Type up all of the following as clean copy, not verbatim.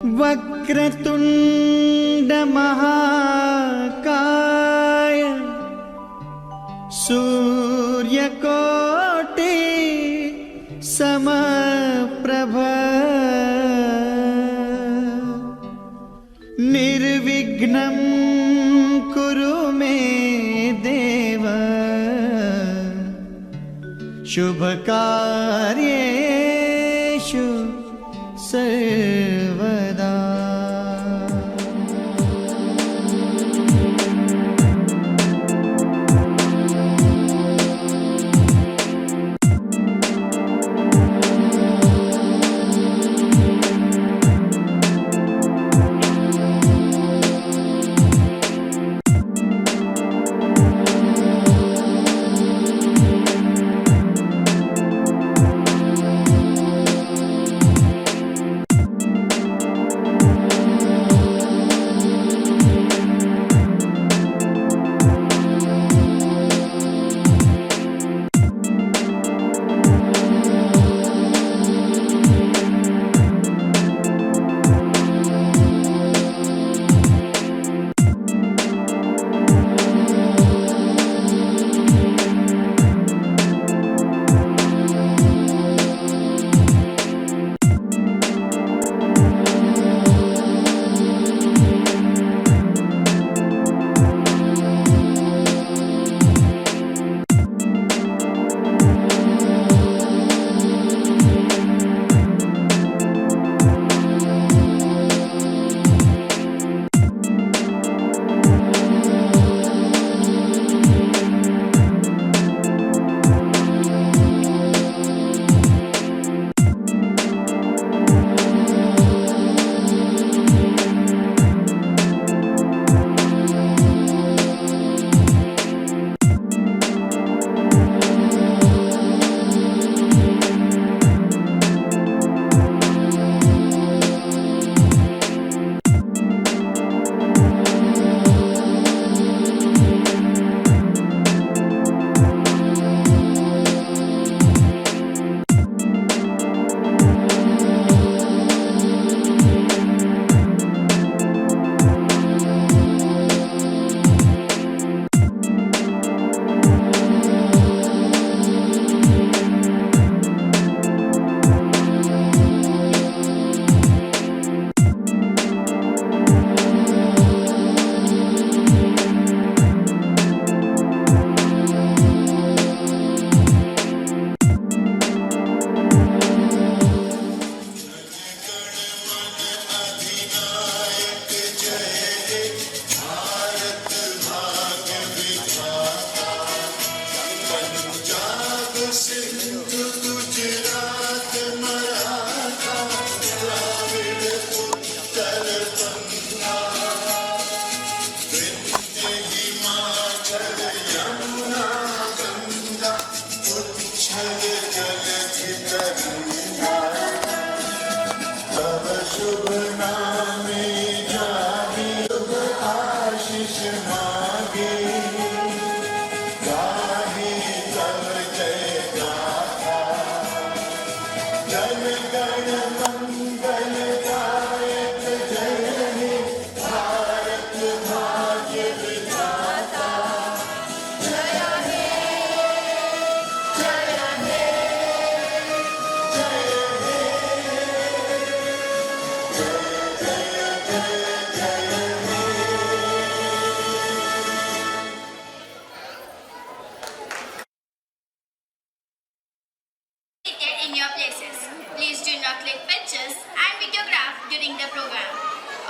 वक्रतुंड महाकाय सूर्यकोटि समप्रभ निर्विघ्नं कुरु मे देव शुभकार्येषु सर्वदा।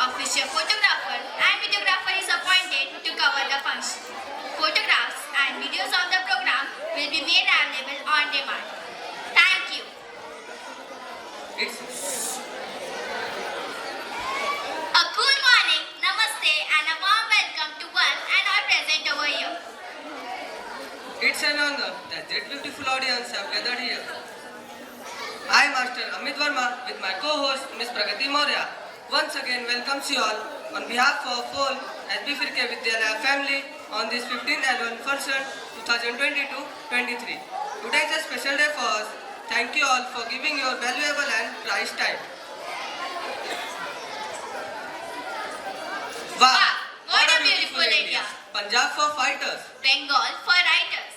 Official photographer and videographer is appointed to cover the function. Photographs and videos of the program will be made available on demand. Thank you. A good morning, namaste and a warm welcome to one and all present over here. It's an honor that beautiful audience have gathered here. I, Master Amit Verma, with my co-host Ms. Pragati Maurya, once again welcomes you all on behalf of all FIRKE VIDYALAYA family on this 15th annual function 2022-23. Today is a special day for us. Thank you all for giving your valuable and precious time. Punjab for fighters, Bengal for writers,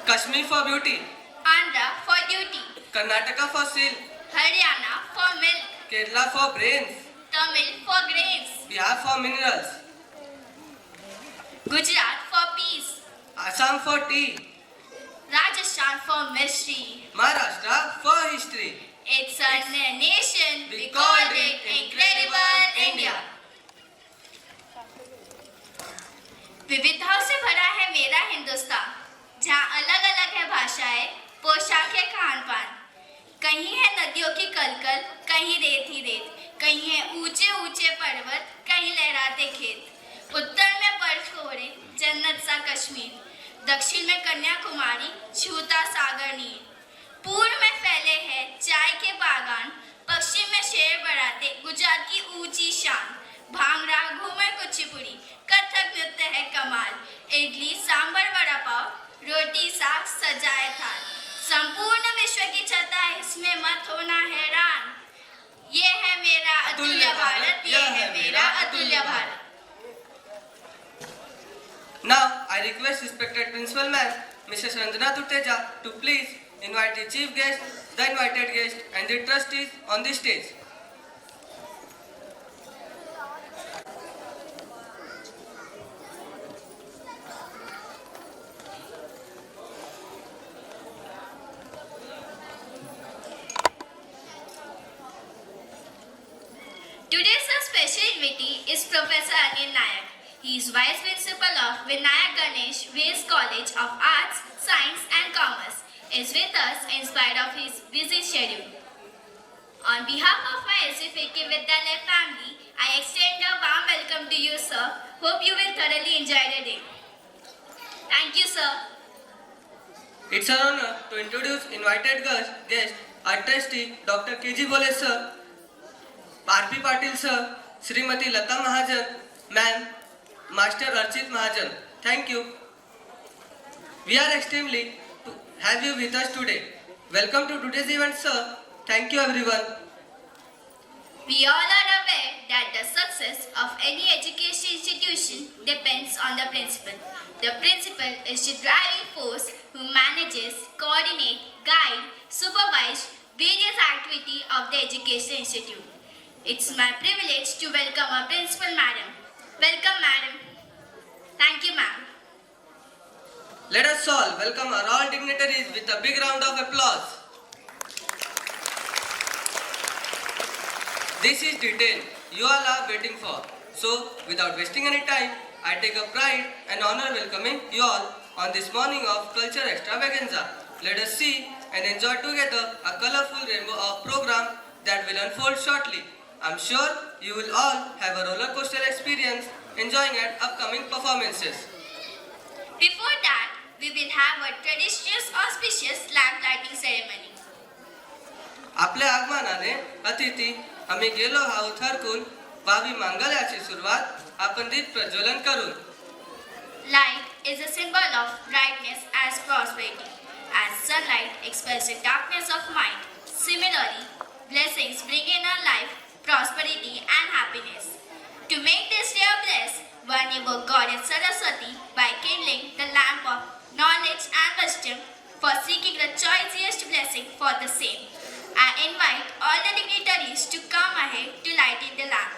Kashmir for beauty, Andhra for duty, Karnataka for silk, Haryana for milk, Kerala for brains, Tamil for grains, Bihar for minerals, Gujarat for peace, Assam for tea, Rajasthan for mystery. Maharashtra for history. It's a nation, we called it Incredible India. विविधताओं से भरा है मेरा हिंदुस्तान, जहाँ अलग अलग है भाषाएं, पोशाक है खान पान। कहीं है नदियों की कलकल, कहीं रेत ही रेत, कहीं है ऊंचे ऊंचे पर्वत, कहीं लहराते खेत। उत्तर में बर्फ कोहरे, जन्नत सा कश्मीर, दक्षिण में कन्याकुमारी, छूता सागर नील। पूर्व में फैले हैं चाय के बागान, पश्चिम में शेर बराते, गुजरात की ऊंची शान। भांगड़ा, घूमर, कुचिपुड़ी, कथक नृत्य है कमाल। इडली, सांभर, वड़ा पाव, रोटी, साग सजाए थाल। संपूर्ण विश्व की छटा है, इसमें मत होना हैरान। ये है मेरा अतुल्य भारत, ये है मेरा अतुल्य Bharat. Now, I request respected Principal Ma'am, Mrs. Ranjana Tuteja, to please invite the chief guest, the invited guest, and the trustees on the stage. Today's special invitee is Professor Anil Nayak. He is Vice Principal of Vinayak Ganesh Race College of Arts, Science and Commerce. Is with us in spite of his busy schedule. On behalf of my FIRKE Vidyalaya family, I extend a warm welcome to you, sir. Hope you will thoroughly enjoy the day. Thank you, sir. It's an honor to introduce invited guest, our trustee, Dr. K.G. Bole sir, R.P. Patil sir, Srimati Lata Mahajan, ma'am, Master Archit Mahajan. Thank you. We are extremely to have you with us today. Welcome to today's event, sir. Thank you, everyone. We all are aware that the success of any education institution depends on the principal. The principal is the driving force who manages, coordinates, guides, supervises various activities of the education institute. It's my privilege to welcome our principal, madam. Welcome, madam. Thank you, ma'am. Let us all welcome our all dignitaries with a big round of applause. This is the day you all are waiting for. So, without wasting any time, I take a pride and honor welcoming you all on this morning of Culture Extravaganza. Let us see and enjoy together a colorful rainbow of program that will unfold shortly. I'm sure you will all have a roller coaster experience enjoying at upcoming performances. Before that, we will have a traditional auspicious lamp lighting ceremony. आपल्या आगमनाने अतिथी आम्ही गेलो आहोत हरकून भावी मंगळाची सुरुवात आपण दीप प्रज्वलन करून. Light is a symbol of brightness as prosperity. As sunlight expels the darkness of mind, similarly, blessings bring in our life prosperity and happiness. To make this day a blessed, one evoke Goddess Saraswati by kindling the lamp of knowledge and wisdom for seeking the choicest blessing for the same. I invite all the dignitaries to come ahead to light the lamp.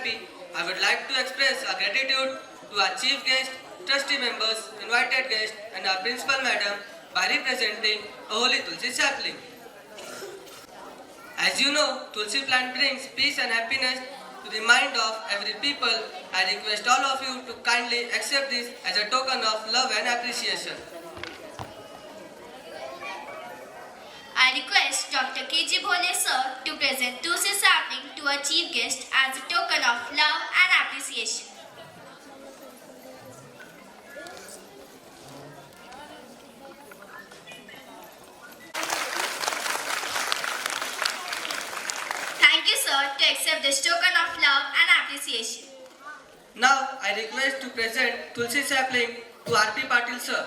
VIP, I would like to express our gratitude to our chief guest, trustee members, invited guests, and our principal madam by representing a holy Tulsi sapling. As you know, Tulsi plant brings peace and happiness to the mind of every people. I request all of you to kindly accept this as a token of love and appreciation. I request Dr. K.J. Bhole sir to present Tulsi sapling to our chief guest as a token of love and appreciation. Thank you, sir, to accept this token of love and appreciation. Now, I request to present Tulsi sapling to R.P. Patil sir.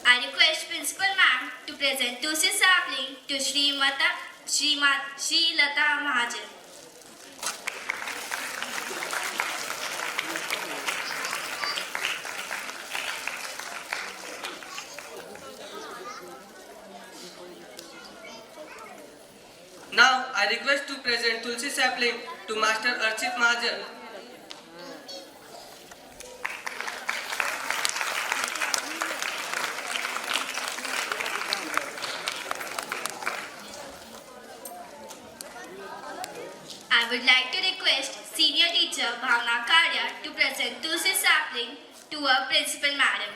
I request Principal Ma'am to present Tulsi sapling to Shri Lata Mahajan. Now, I request to present Tulsi sapling to Master Archit Mahajan. I would like to request Senior Teacher Bhavna Karya to present Tulsi sapling to our Principal Madam.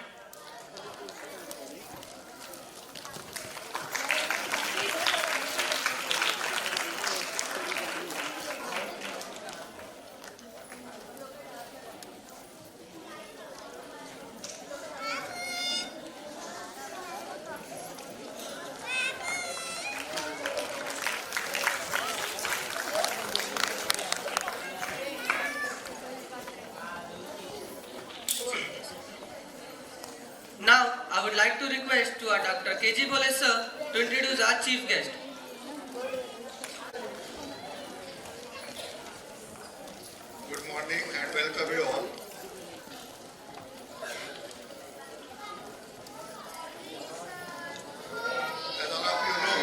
Now, I would like to request to our Dr. K.J. Bhole sir to introduce our chief guest. Good morning and welcome you all. As all of you know,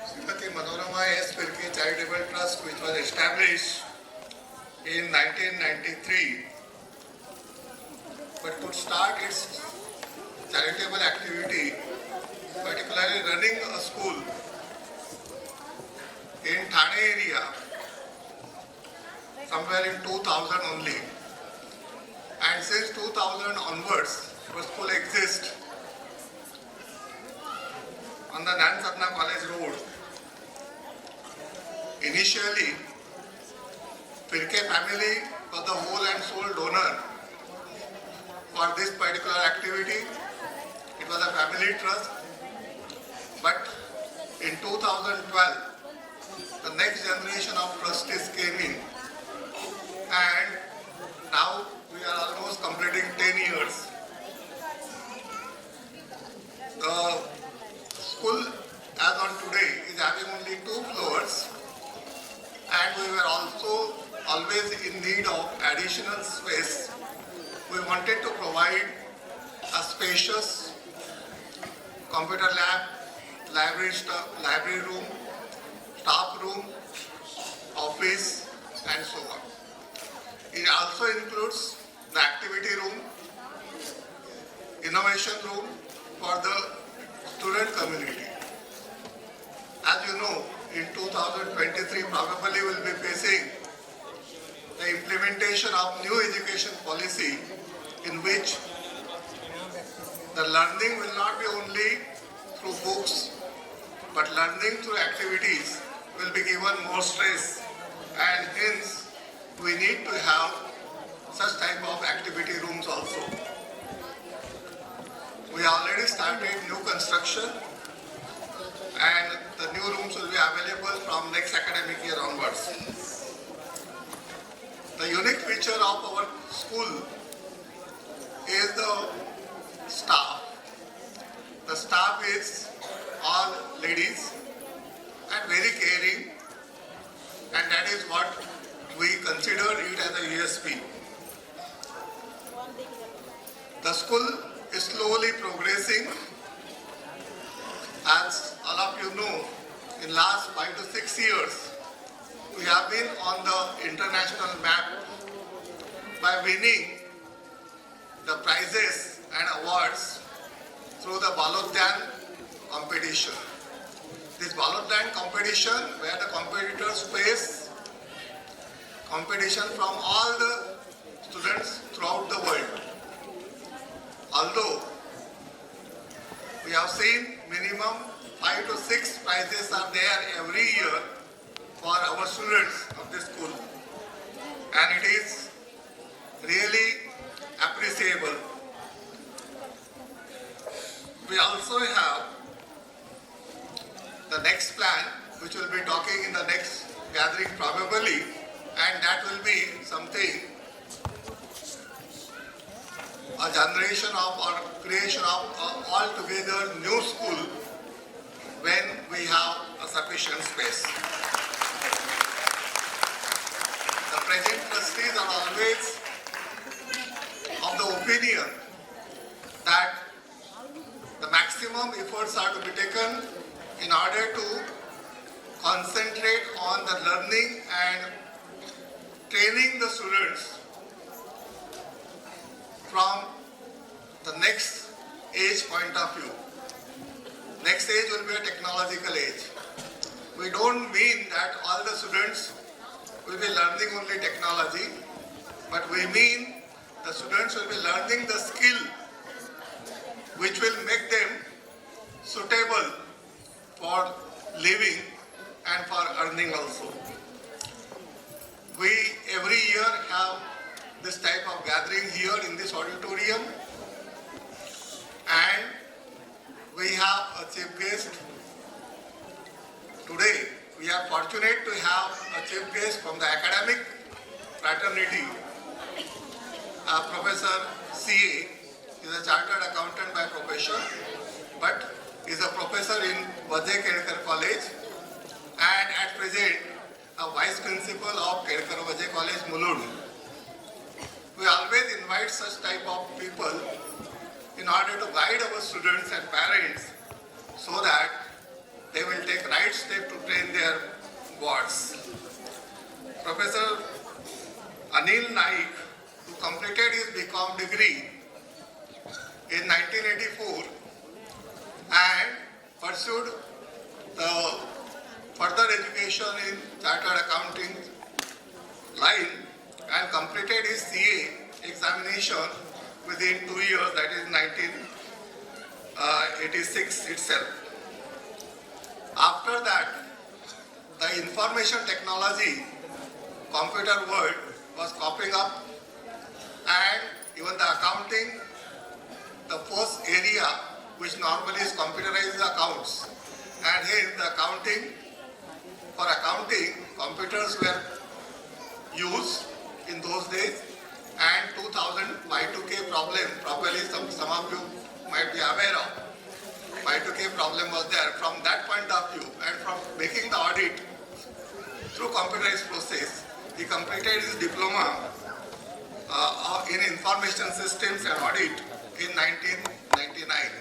Srimati Manorama S. FIRKE Charitable Trust, which was established in 1993, but could start its charitable activity, particularly running a school in Thane area, somewhere in 2000 only. And since 2000 onwards, the school exists on the Nansapna College Road. Initially, FIRKE family was the whole and sole donor for this particular activity. It was a family trust. But in 2012, the next generation of trustees came in, and now we are almost completing 10 years. The school as on today is having only 2 floors, and we were also always in need of additional space. We wanted to provide a spacious computer lab, library room, staff room, office, and so on. It also includes the activity room, innovation room for the student community. As you know, in 2023 probably will be facing the implementation of new education policy in which the learning will not be only through books, but learning through activities will be given more stress, and hence we need to have such type of activity rooms also. We already started new construction, and the new rooms will be available from next academic year onwards. The unique feature of our school is the staff. The staff is all ladies and very caring, and that is what we consider it as a USP. The school is slowly progressing. As all of you know, in last 5 to 6 years, we have been on the international map by winning the prizes and awards through the Balodyan competition. This Balodyan competition, where the competitors face competition from all the students throughout the world. Although we have seen minimum 5 to 6 prizes are there every year for our students of this school, and it is really appreciable. We also have the next plan, which we'll be talking in the next gathering probably, and that will be something, a generation of or creation of altogether new school when we have a sufficient space. The present trustees are always of the opinion that the maximum efforts are to be taken in order to concentrate on the learning and training the students from the next age point of view. Next age will be a technological age. We don't mean that all the students will be learning only technology, but we mean the students will be learning the skill which will make them suitable for living and for earning also. We every year have this type of gathering here in this auditorium, and we have a chief guest. Today we are fortunate to have a chief guest from the academic fraternity, Professor C.A. is a chartered accountant by profession, but is a professor in Vijayalaya College and at present a vice principal of Vijay College, Mulund. We always invite such type of people in order to guide our students and parents so that they will take right step to train their wards. Professor Anil Naik, who completed his BCom degree in 1984 and pursued the further education in chartered accounting line and completed his CA examination within 2 years, that is 1986 itself. After that, the information technology, computer world was popping up, and even the accounting, the first area which normally is computerized accounts, and hence the for accounting, computers were used in those days, and 2000 Y2K problem, probably some of you might be aware of. Y2K problem was there. From that point of view, and from making the audit through computerized process, he completed his diploma in information systems and audit in 1999.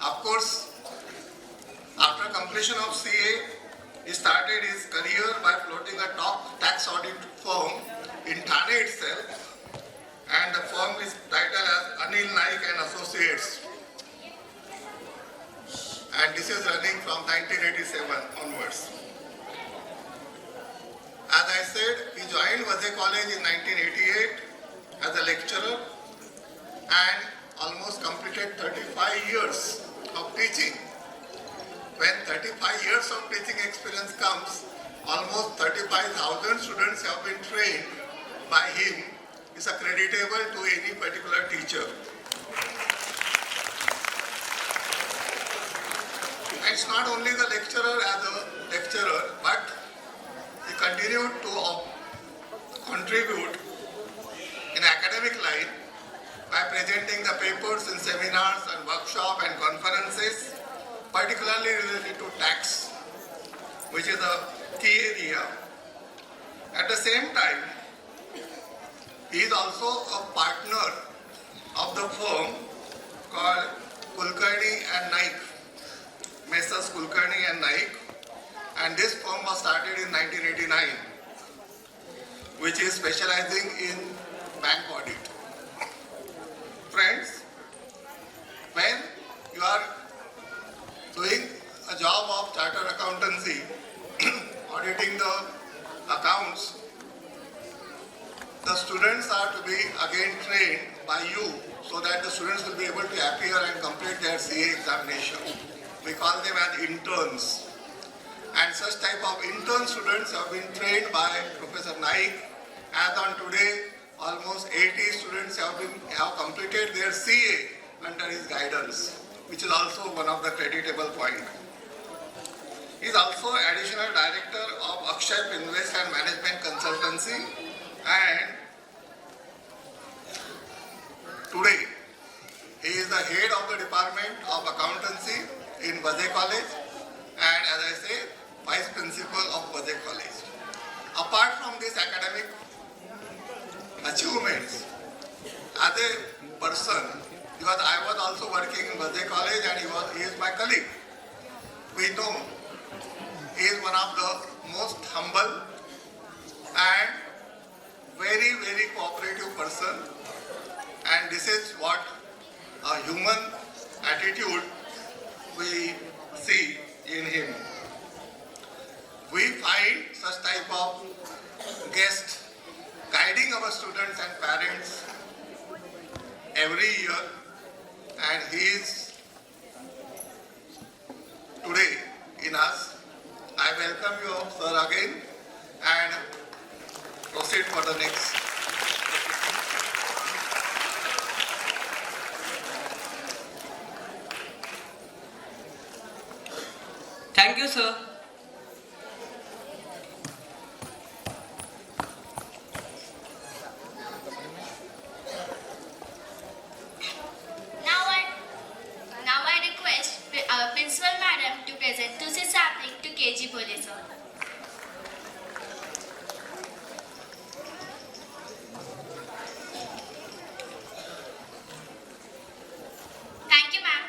Of course, after completion of CA, he started his career by floating a top tax audit firm in Thane itself, and the firm is titled as Anil Naik and Associates, and this is running from 1987 onwards. As I said, he joined Vijay College in 1988 as a lecturer and almost completed 35 years of teaching. When 35 years of teaching experience comes, almost 35,000 students have been trained by him. Is accreditable to any particular teacher. And it's not only the lecturer as a lecturer, but he continued to contribute in academic line by presenting the papers in seminars and workshops and conferences, particularly related to tax, which is a key area. At the same time, he is also a partner of the firm called Kulkarni and Naik, Messrs. Kulkarni and Naik, and this firm was started in 1989, which is specializing in bank audit. Friends, when you are doing a job of chartered accountancy, auditing the accounts, the students are to be again trained by you so that the students will be able to appear and complete their CA examination. We call them as interns. And such type of intern students have been trained by Professor Naik. As on today, almost 80 students have completed their CA under his guidance, which is also one of the creditable points. He is also additional director of Akshay Invest and Management Consultancy, and today he is the head of the Department of Accountancy in Vijay College, and as I say, vice principal of Vijay College. Apart from these academic achievements, as a person, because I was also working in Vijay College and he is my colleague, we know he is one of the most humble and very, very cooperative person, and this is what a human attitude we see in him. We find such type of guests guiding our students and parents every year, and he is today in us. I welcome you, sir, again, and proceed for the next. Thank you, sir. Now I request our principal madam to present thesis sapling to KG Bole sir. Thank you, ma'am.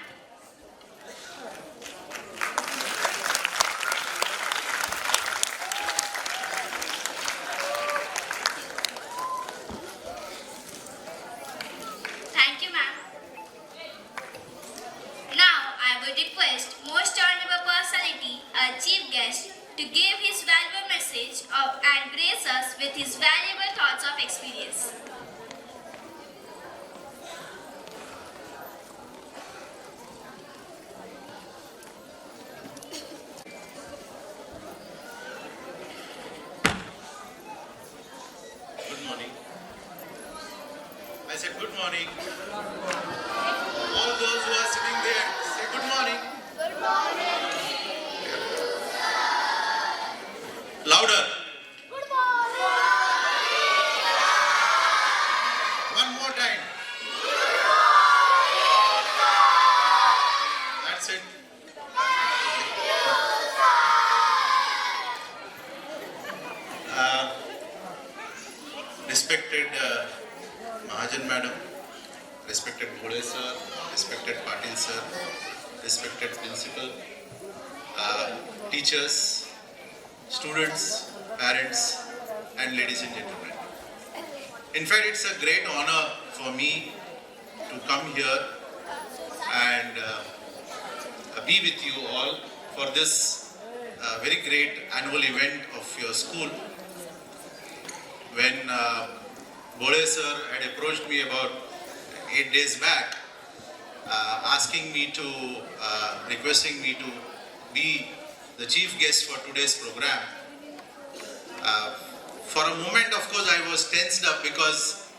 Thank you, ma'am. Now, I would request most honorable personality, our chief guest, to give his valuable message and grace us with his valuable thoughts of experience. Good morning. I said good morning. All those who are sitting there, say good morning. Good morning. Louder. Good morning. One more time. Good morning. That's it. Respected Mahajan Madam, respected Bole sir, respected Patil sir, respected principal, teachers, students, parents, and ladies and gentlemen. In fact, it's a great honor for me to come here and be with you all for this very great annual event of your school. When Bole sir had approached me about 8 days back, asking me to, requesting me to be the chief guest for today's program. For a moment, of course, I was tensed up because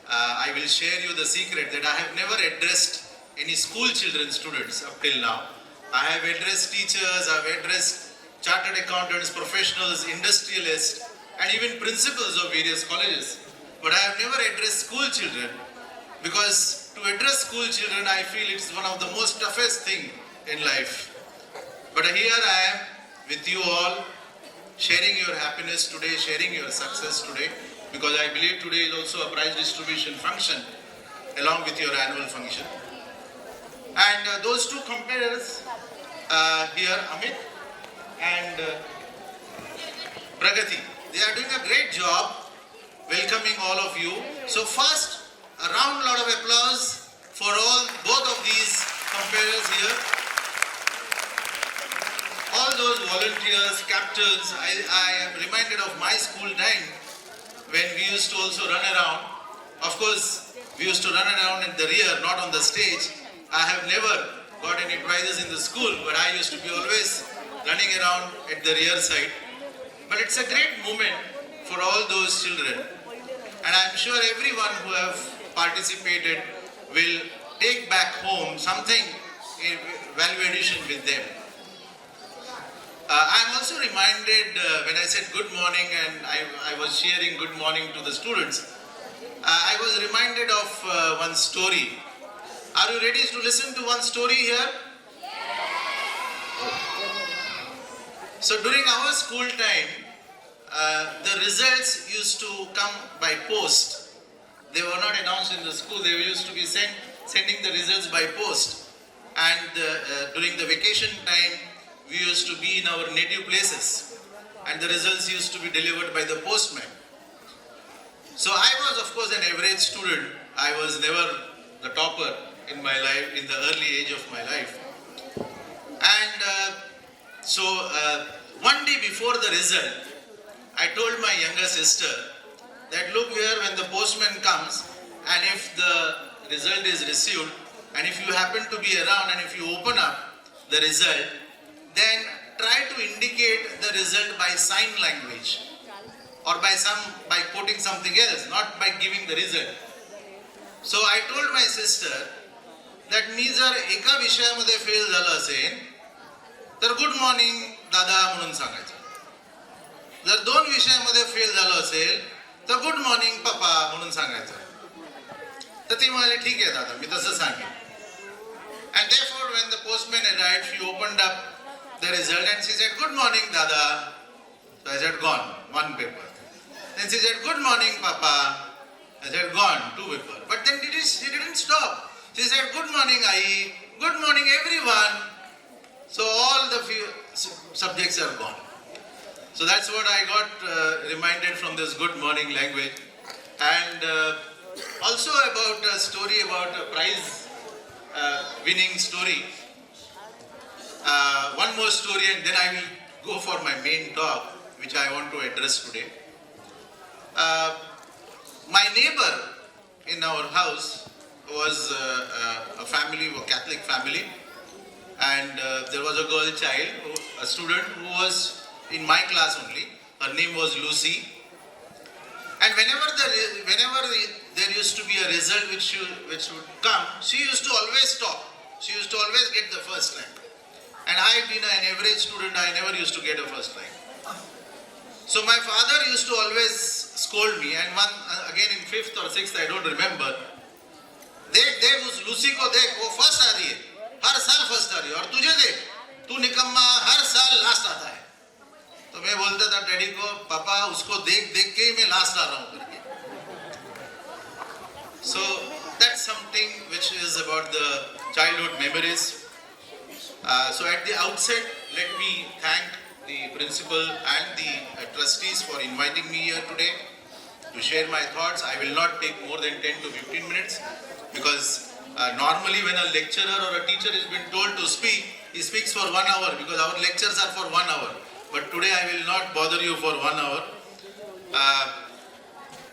I will share you the secret that I have never addressed any school children students up till now. I have addressed teachers, I have addressed chartered accountants, professionals, industrialists, and even principals of various colleges. But I have never addressed school children, because to address school children, I feel it's one of the most toughest thing in life. But here I am with you all, sharing your happiness today, sharing your success today, because I believe today is also a prize distribution function along with your annual function. And those two competitors here, Amit and Pragati, they are doing a great job welcoming all of you. So first, a round lot of applause for both of these competitors here. All those volunteers, captains, I am reminded of my school time when we used to also run around. Of course, we used to run around in the rear, not on the stage. I have never got any prizes in the school, but I used to be always running around at the rear side. But it's a great moment for all those children. And I'm sure everyone who have participated will take back home something in value addition with them. I'm also reminded when I said good morning and I was sharing good morning to the students, I was reminded of one story. Are you ready to listen to one story here? So during our school time, the results used to come by post. They were not announced in the school. They used to be sending the results by post. And during the vacation time, we used to be in our native places. And the results used to be delivered by the postman. So I was, of course, an average student. I was never the topper in my life, in the early age of my life. And so one day before the result, I told my younger sister that look here, when the postman comes and if the result is received and if you happen to be around and if you open up the result, then try to indicate the result by sign language or by quoting something else, not by giving the result. So I told my sister that मी जर एका विषयामध्ये fail झालं असेल तर good morning दादा म्हणून सांगायचं. जर दोन विषयामध्ये फेल झालं असेल तर गुड मॉर्निंग पप्पा म्हणून सांगायचं. तर ती म्हणाली ठीक आहे दादा, मी तसं सांगेन. And therefore when the postman arrived, she opened up the result and she said good morning dada. So I said gone, one paper. Then she said good morning papa. I said gone, two paper. But then she didn't stop. She said good morning Ai, good morning everyone. So all the few subjects are gone. So that's what I got reminded from this good morning language. And also about a story about a prize winning story. One more story and then I will go for my main talk, which I want to address today. My neighbor in our house was a family, a Catholic family, and there was a girl child, a student who was in my class only. Her name was Lucy. And whenever there used to be a result which would come, she used to always top. She used to always get the first rank. And I, being an average student, I never used to get a first rank. So my father used to always scold me, and one again in 5th or 6th, I don't remember. देख उस Lucy को देख, वो first आ रही है, हर साल first आ रही है, और तुझे देख, तू निकम्मा हर साल लास्ट आता है. तो मैं बोलता था डैडी को, पापा उसको देख के ही मैं लास्ट आ रहा हूँ करके. So that's something which is about the childhood memories. So at the outset, let me thank the principal and the trustees for inviting me here today to share my thoughts. I will not take more than 10 to 15 minutes because normally when a lecturer or a teacher is been told to speak, he speaks for 1 hour because our lectures are for 1 hour. But today I will not bother you for 1 hour.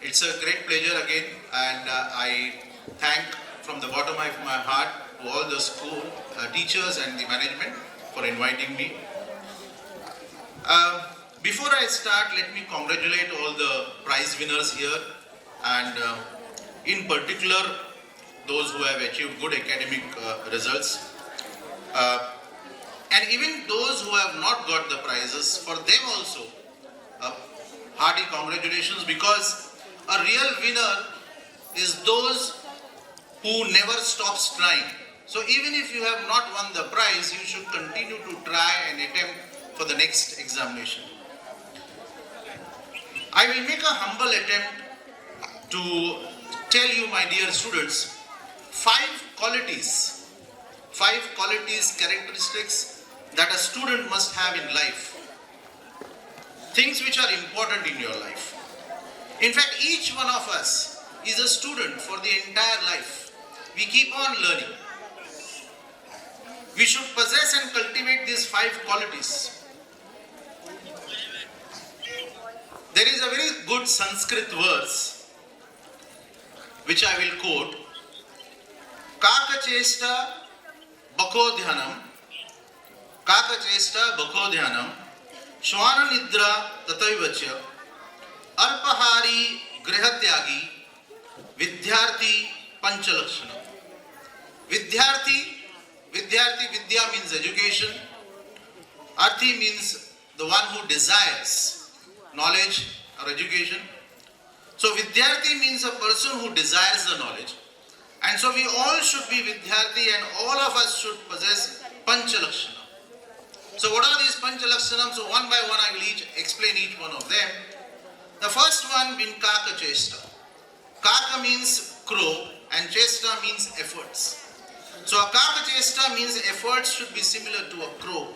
It's a great pleasure again, and I thank from the bottom of my heart to all the school teachers and the management for inviting me. Before I start, let me congratulate all the prize winners here, and in particular those who have achieved good academic results. And even those who have not got the prizes, for them also hearty congratulations, because a real winner is those who never stops trying. So even if you have not won the prize, you should continue to try and attempt for the next examination. I will make a humble attempt to tell you, my dear students, five qualities, characteristics that a student must have in life. Things which are important in your life. In fact, each one of us is a student for the entire life. We keep on learning. We should possess and cultivate these five qualities. There is a very good Sanskrit verse which I will quote. Kakachesta bakodhyanam, Shwana nidra tataivacha, Alpahari grihatyagi, Vidyarthi panchalakshana. Vidyarthi, vidya means education. Arthi means the one who desires knowledge or education. So Vidyarthi means a person who desires the knowledge. And so we all should be Vidyarthi and all of us should possess Panchalakshana. So what are these Panchalakshana? So one by one I will explain each one of them. The first one being Kaka Chesta. Kaka means crow and Chesta means efforts. So a Kaka Chesta means efforts should be similar to a crow.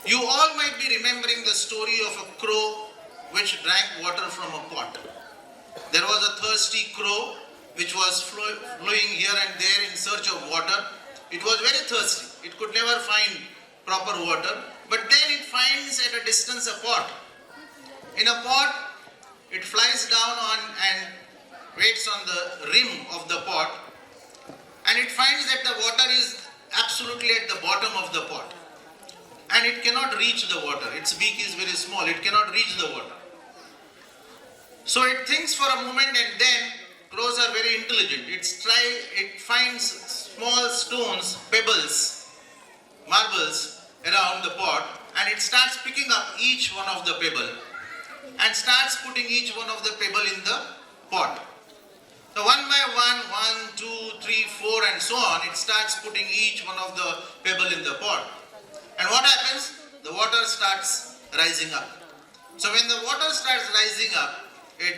You all might be remembering the story of a crow which drank water from a pot. There was a thirsty crow which was flowing here and there in search of water. It was very thirsty. It could never find proper water. But then it finds at a distance a pot. In a pot, it flies down on and waits on the rim of the pot. And it finds that the water is absolutely at the bottom of the pot. And it cannot reach the water. Its beak is very small. It cannot reach the water. So it thinks for a moment, and then crows are very intelligent. It finds small stones, pebbles, marbles around the pot, and it starts picking up each one of the pebble and starts putting each one of the pebble in the pot. So one by one, 1, 2, 3, 4 and so on, it starts putting each one of the pebble in the pot. And what happens? The water starts rising up. So when the water starts rising up, it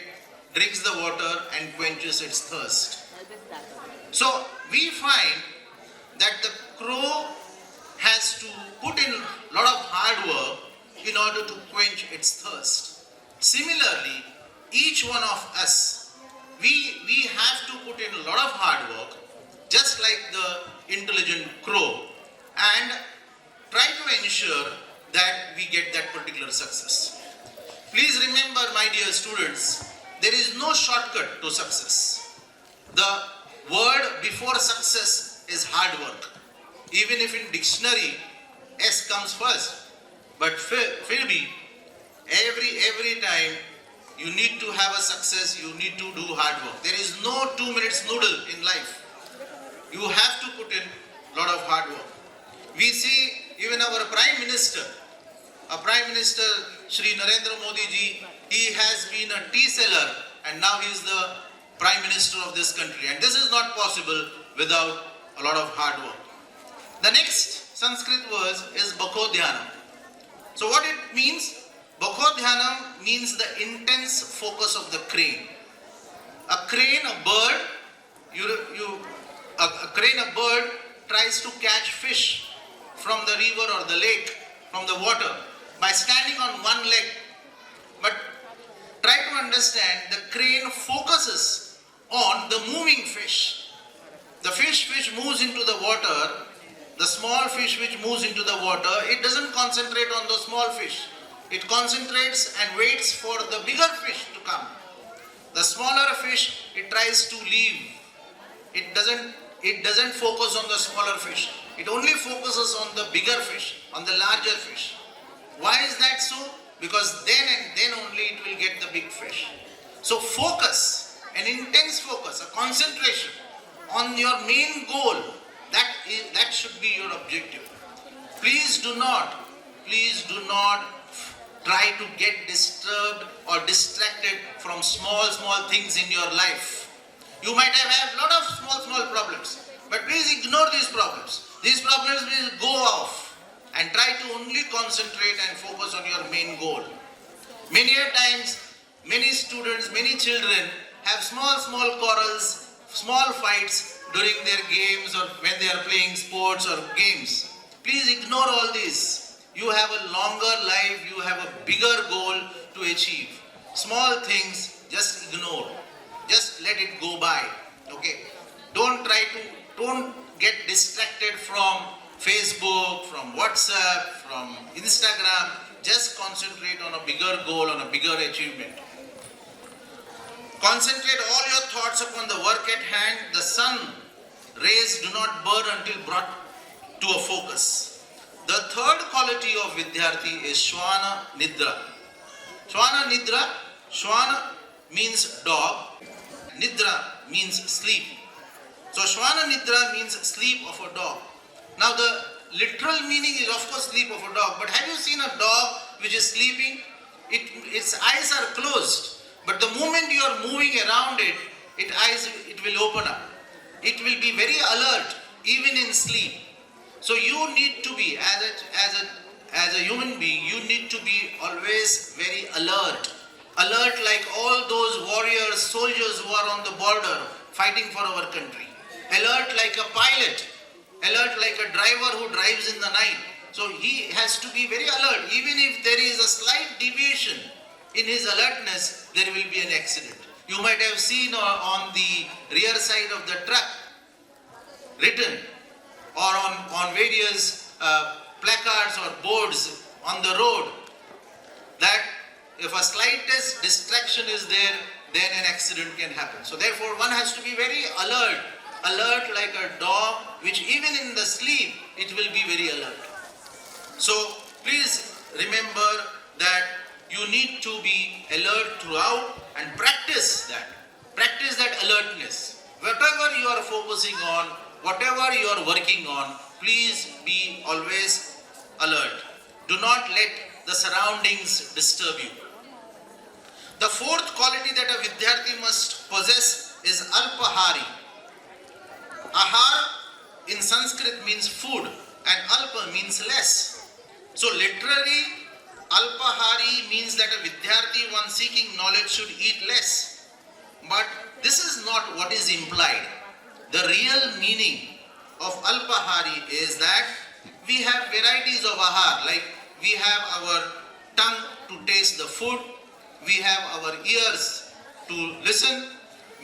drinks the water and quenches its thirst. So we find that the crow has to put in a lot of hard work in order to quench its thirst. Similarly, each one of us, we have to put in a lot of hard work, just like the intelligent crow, and try to ensure that we get that particular success. Please remember, my dear students, there is no shortcut to success. The word before success is hard work. Even if in dictionary S comes first, but Philby, every time you need to have a success, you need to do hard work. There is no 2 minutes noodle in life. You have to put in a lot of hard work. We see even our Prime Minister, Shri Narendra Modi ji, he has been a tea seller and now he is the Prime Minister of this country. And this is not possible without a lot of hard work. The next Sanskrit word is Bakodhyanam. So what it means? Bakodhyanam means the intense focus of the crane. A crane, a bird, a bird tries to catch fish from the river or the lake, from the water, by standing on one leg. But try to understand, the crane focuses on the moving fish. The fish which moves into the water, the small fish which moves into the water, it doesn't concentrate on the small fish. It concentrates and waits for the bigger fish to come. The smaller fish, it tries to leave. It doesn't focus on the smaller fish. It only focuses on the bigger fish, on the larger fish. Why is that so? Because then and then only it will get the big fish. So focus, an intense focus, a concentration on your main goal, that should be your objective. Please do not try to get disturbed or distracted from small things in your life. You might have a lot of small problems, but please ignore these problems. These problems will go off and try to only concentrate and focus on your main goal. Many a times many students, many children have small quarrels, small fights during their games or when they are playing sports or games. Please ignore all this. You have a longer life, you have a bigger goal to achieve. Small things, just ignore. Just let it go by. Okay? Don't get distracted from Facebook, from WhatsApp, from Instagram. Just concentrate on a bigger goal, on a bigger achievement. Concentrate all your thoughts upon the work at hand. The sun rays do not burn until brought to a focus. The third quality of Vidyarthi is Shwana Nidra. Shwana Nidra, Shwana means dog, Nidra means sleep. So Shwana Nidra means sleep of a dog. Now the literal meaning is of course sleep of a dog, but have you seen a dog which is sleeping? Its eyes are closed, but the moment you are moving around it, it will open up. It will be very alert even in sleep. So you need to be, as a human being, you need to be always very alert. Alert like all those warriors, soldiers who are on the border fighting for our country. Alert like a pilot. Alert like a driver who drives in the night. So he has to be very alert. Even if there is a slight deviation in his alertness, there will be an accident. You might have seen on the rear side of the truck written or on various placards or boards on the road that if a slightest distraction is there, then an accident can happen. So therefore one has to be very alert like a dog, which even in the sleep, it will be very alert. So please remember that you need to be alert throughout and practice that. Practice that alertness. Whatever you are focusing on, whatever you are working on, please be always alert. Do not let the surroundings disturb you. The fourth quality that a Vidyarthi must possess is Alpahari. Ahar in Sanskrit means food and Alpa means less. So literally, Alpahari means that a Vidyarthi, one seeking knowledge, should eat less. But this is not what is implied. The real meaning of Alpahari is that we have varieties of ahar, like we have our tongue to taste the food, we have our ears to listen,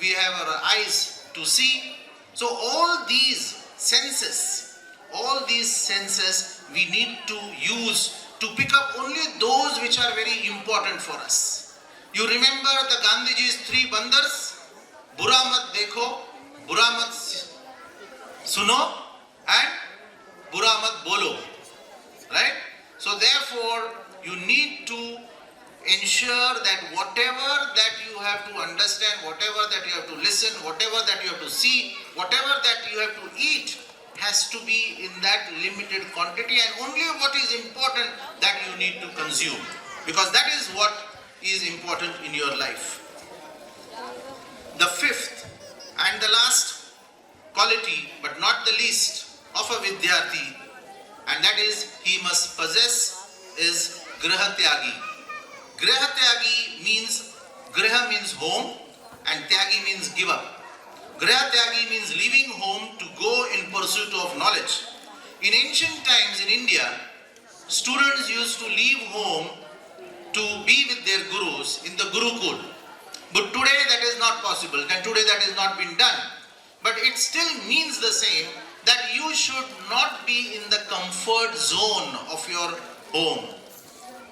we have our eyes to see. So all these senses we need to use to pick up only those which are very important for us. You remember the Gandhiji's three bandars? Bura mat dekho, Bura mat suno and Bura mat bolo. Right? So therefore, you need to ensure that whatever that you have to understand, whatever that you have to listen, whatever that you have to see, whatever that you have to eat has to be in that limited quantity and only what is important that you need to consume. Because that is what is important in your life. The fifth and the last quality, but not the least, of a Vidyarthi, and that is he must possess, is Griha Tyagi. Griha Tyagi means, Griha means home and Tyagi means give up. Griha Tyagi means leaving home to go in pursuit of knowledge. In ancient times in India, students used to leave home to be with their gurus in the Gurukul. But today that is not possible, and today that has not been done. But it still means the same, that you should not be in the comfort zone of your home.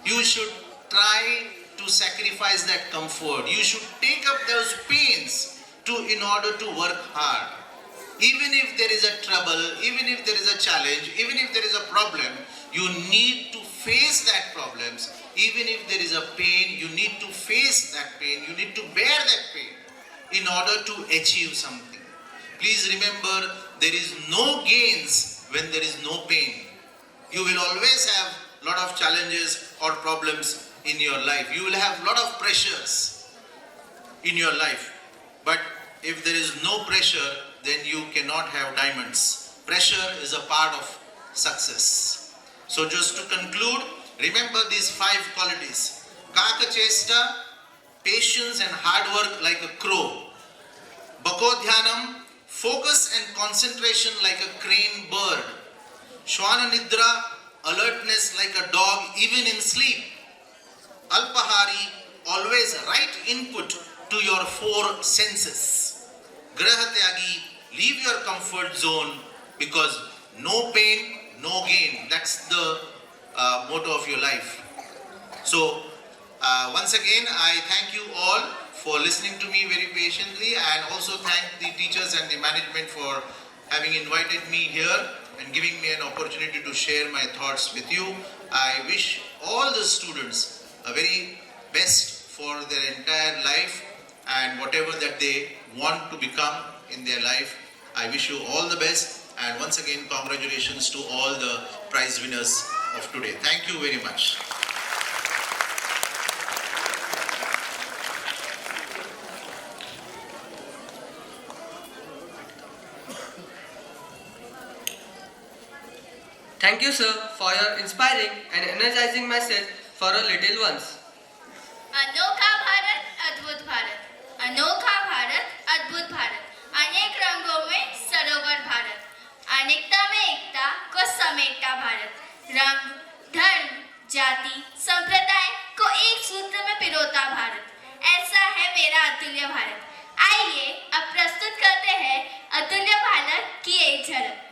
You should try to sacrifice that comfort. You should take up those pains in order to work hard. Even if there is a trouble, even if there is a challenge, even if there is a problem, you need to face that problems. Even if there is a pain, you need to face that pain. You need to bear that pain in order to achieve something. Please remember, there is no gains when there is no pain. You will always have a lot of challenges or problems in your life. You will have a lot of pressures in your life. But if there is no pressure, then you cannot have diamonds. Pressure is a part of success. So just to conclude, remember these 5 qualities. Kaka chesta, patience and hard work like a crow. Bakodhyanam, focus and concentration like a crane bird. Shwana Nidra, alertness like a dog even in sleep. Alpahari, always right input to your four senses. Grahatyagi, leave your comfort zone because no pain, no gain. That's the motto of your life. So, once again, I thank you all for listening to me very patiently, and also thank the teachers and the management for having invited me here and giving me an opportunity to share my thoughts with you. I wish all the students a very best for their entire life and whatever that they want to become in their life. I wish you all the best, and once again congratulations to all the prize winners of today. Thank you very much. Thank you, sir, for your inspiring and energizing message for our little ones. अनोखा भारत अद्भुत भारत, अनोखा भारत अद्भुत भारत, अनेक रंगों में सरोवर भारत, अनेकता में एकता को समेटता भारत, रंग, धर्म, जाति, संप्रदाय को एक सूत्र में पिरोता भारत, ऐसा है मेरा अतुल्य भारत। आइए अब प्रस्तुत करते हैं अतुल्य भारत की एक झलक।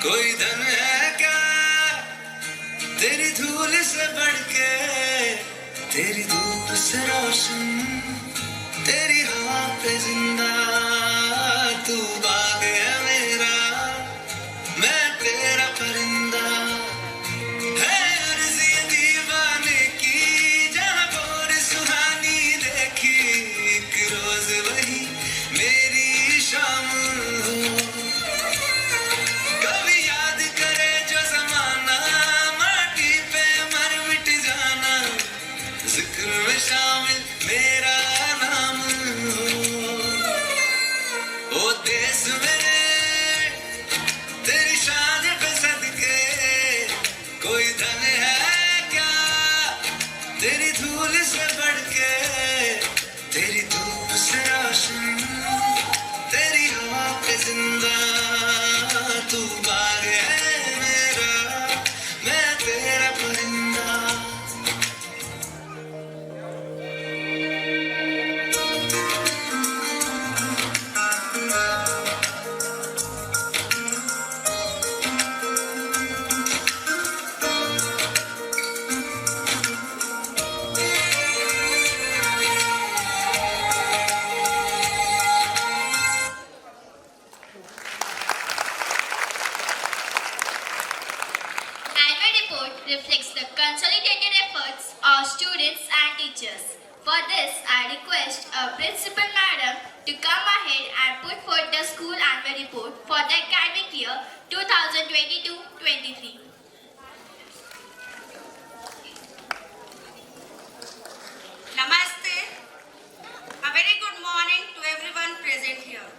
कोई धन है क्या तेरी धूल से बढ़ के, तेरी धूप से रोशन, तेरी हवा पे जिंदा, तू बाग है मेरा, मैं तेरा परिंदा। है अर्ज़ी दीवाने की जहाँ भोर सुहानी देखी, एक रोज वही मेरी शाम हो। कभी याद करे जो ज़माना, माटी पे मर मिट जाना, जिक्र में शामिल मेरा नाम हो। ओ देश मेरे तेरी शान पे सदके, कोई धन है क्या तेरी धूल से बढ़ के, तेरी धूप से रोशन, तेरी हवा पे जिंदा, तू बाग है मेरा, मैं तेरा परिंदा। Annual report reflects the consolidated efforts of students and teachers. For this, I request our principal madam to come ahead and put forth the school annual report for the academic year 2022-23. Namaste. A very good morning to everyone present here.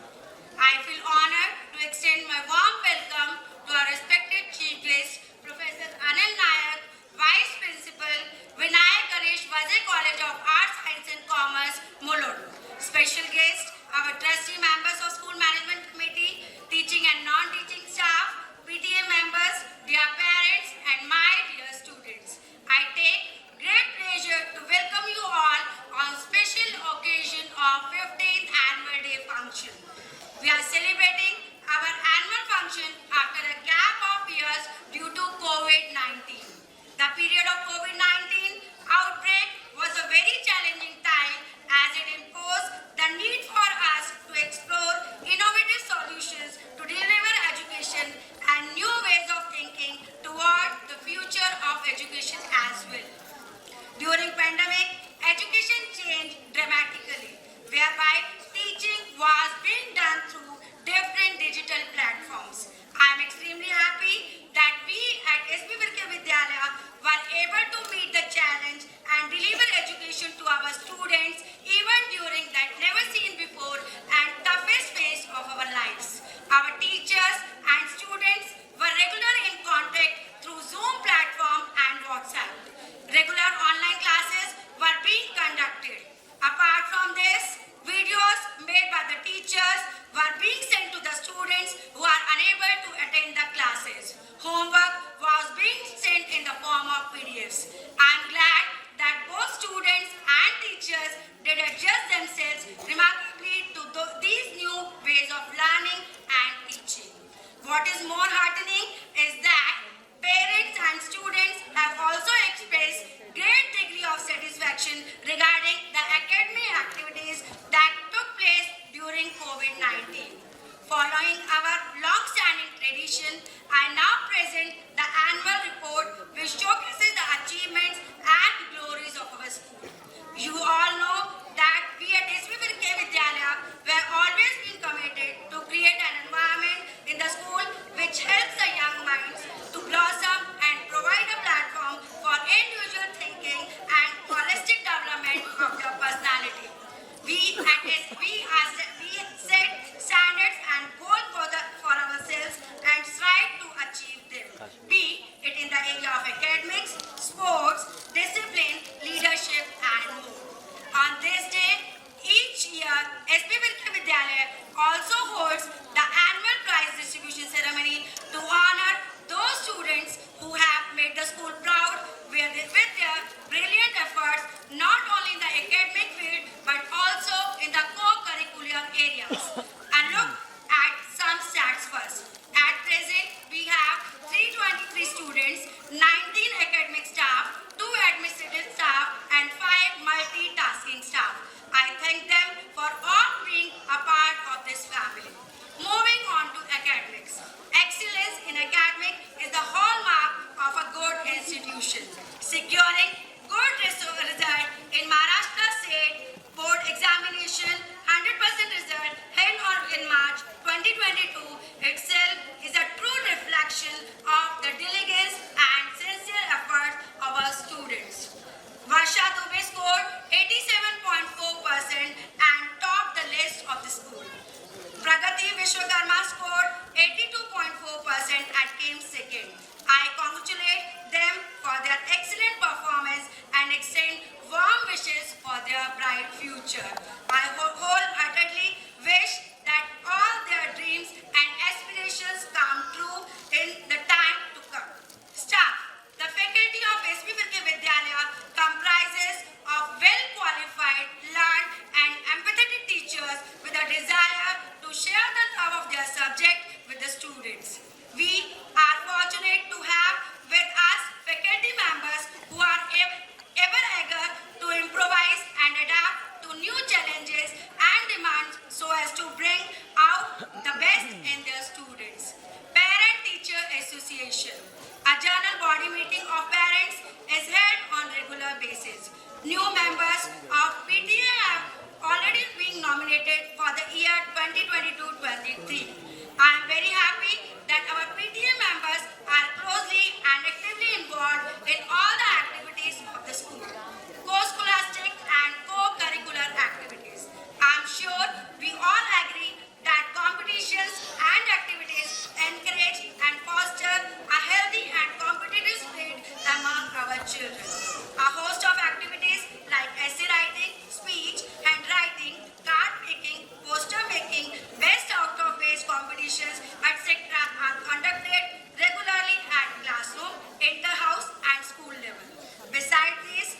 I feel honored to extend my warm welcome to our respected Chief Guest, Professor Anil Nayak, Vice Principal, Vinayak Ganesh Vajay College of Arts, Science and Commerce, Mulund. Special guest, our trustee members of School Management Committee, teaching and non-teaching staff, PTA members, dear parents and my dear students. I take great pleasure to welcome you all on special occasion of 15th Annual Day function. We are celebrating our annual function after a gap of years due to COVID-19. The period of COVID-19 outbreak was a very challenging time as it imposed the need for us to explore innovative solutions to deliver education and new ways of thinking toward the future of education as well. During pandemic, education changed dramatically, whereby teaching was being done through different digital platforms. I am extremely happy that we at SB FIRKE Vidyalaya were able to meet the challenge and deliver education to our students even during that never seen before and toughest phase of our lives. Our teachers and students were regular in contact through Zoom platform and WhatsApp. Regular online classes were being conducted. Apart from this, videos made by the teachers were being sent to the students who are unable to attend the classes. Homework was being sent in the form of PDFs. I am glad that both students and teachers did adjust themselves remarkably to these new ways of learning and teaching. What is more heartening is that parents and students have also expressed great degree of satisfaction regarding the academic activities that took place during COVID-19. Following our long-standing tradition, I now present the annual report which showcases the achievements and glories of our school. You all know that we at SB FIRKE Vidyalaya were always been committed to create an environment in the school which helps the young minds to blossom and provide a platform for individual thinking and holistic development of their personality. We set standards and goals for ourselves and strive to achieve them, be it in the area of academics, sports, discipline, leadership and more. On this day, each year, SB FIRKE Vidyalaya also holds the annual prize distribution ceremony to honor those students who have made the school proud with their brilliant efforts not only in the academic field but also in the co-curricular areas. And look at bright future. I wholeheartedly wish that all their dreams and aspirations come true in the time to come. Staff. The faculty of SP FIRKE Vidyalaya comprises of well-qualified, learned and empathetic teachers with a desire to share the love of their subject with the students. We are fortunate to have with us faculty members who are ever eager to improvise and adapt to new challenges and demands so as to bring out the best in their students. Parent-Teacher Association. A general body meeting of parents is held on regular basis. New members of PTA have already been nominated for the year 2022-23. I am very happy that our PTA members are closely and actively involved in all the activities of the school, co-scholastic and co-curricular activities. I am sure we all agree that competitions and activities encourage and foster a healthy and competitive spirit among our children. A host of activities like essay writing, speech, handwriting, card making, poster making, best outdoor-based competitions, etc. are conducted regularly at classroom, inter-house and school level. Besides these,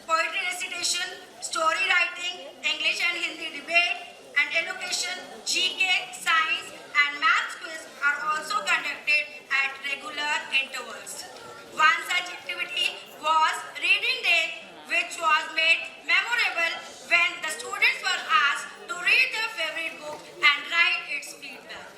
poetry recitation, story writing, English and Hindi debate, and education, GK, science and maths quiz are also conducted at regular intervals. One such activity was Reading Day, which was made memorable when the students were asked to read their favorite book and write its feedback.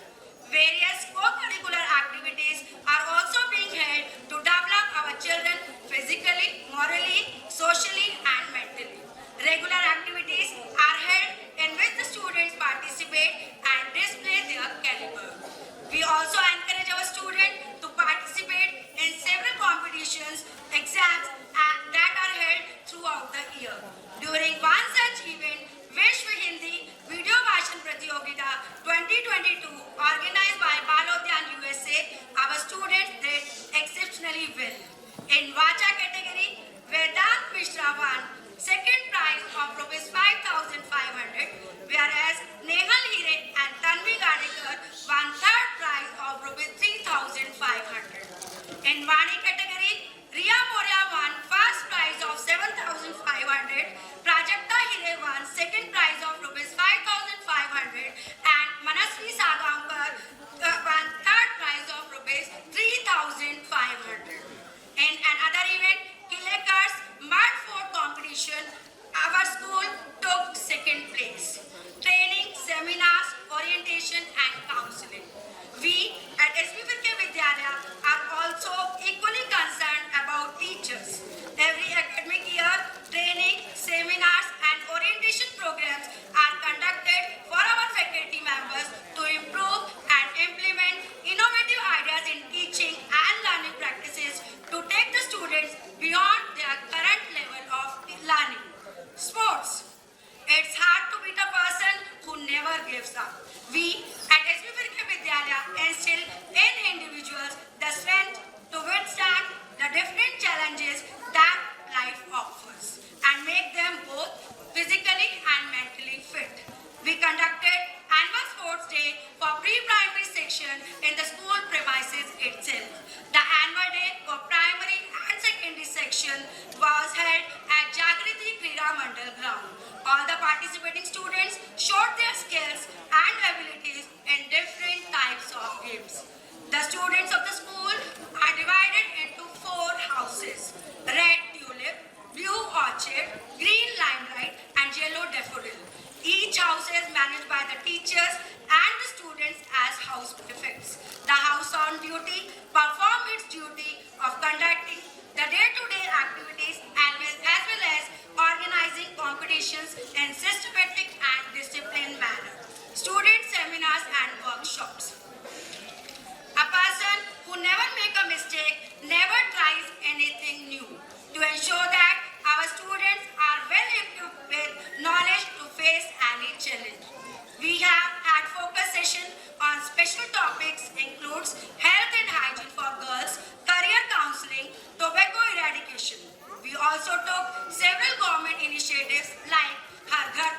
Various co-curricular activities are also being held to develop our children physically, morally, socially and mentally. Regular activities are held in which the students participate and display their caliber. We also encourage our students to participate in several competitions, exams that are held throughout the year. During one such event, Vishwa Hindi Video Bhashan Pratiyogita 2022 organized by Balodyan USA, our students did exceptionally well. In Vacha category, Vedant Mishra won second prize of Rs 5,500, whereas Nehal Hire and Tanvi Gadekar won third prize of Rs 3,500. In Vani category, Riya Moria won first prize of 7,500, Prajakta Hire won second prize of Rs 5,500 and Manasvi Sagankar won third prize of Rs 3,500. In another event, Kilekars Mud Fort competition, our school took second place. Training, seminars, orientation and counseling. We at SP FIRKE Vidyalaya are also equally concerned about teachers. Every academic year, training, seminars and orientation programs are conducted for our faculty members to improve and implement innovative ideas in teaching and learning practices to take the students beyond their current level of learning. Sports. It's hard to beat a person who never gives up. We at SP FIRKE Vidyalaya instill in individuals the strength to withstand the different challenges that life offers and make them both physically and mentally fit. We conducted annual sports day for pre-primary section in the school premises itself. The annual day for primary and secondary section was held at Jagriti Krida Mandal ground. All the participating students showed their skills and abilities in different types of games. The students of the school are divided into 4 houses: red tulip, blue orchid, green limelight and yellow daffodil. Each house is managed by the teachers and the students as house prefects. The house on duty perform its duty of conducting the day-to-day activities as well as organizing competitions in systematic and disciplined manner. Student seminars and workshops. A person who never makes a mistake never tries anything new. To ensure that our students are well equipped with knowledge to face any challenge. We have had focus session on special topics includes health and hygiene for girls, career counseling, tobacco eradication. We also took several government initiatives like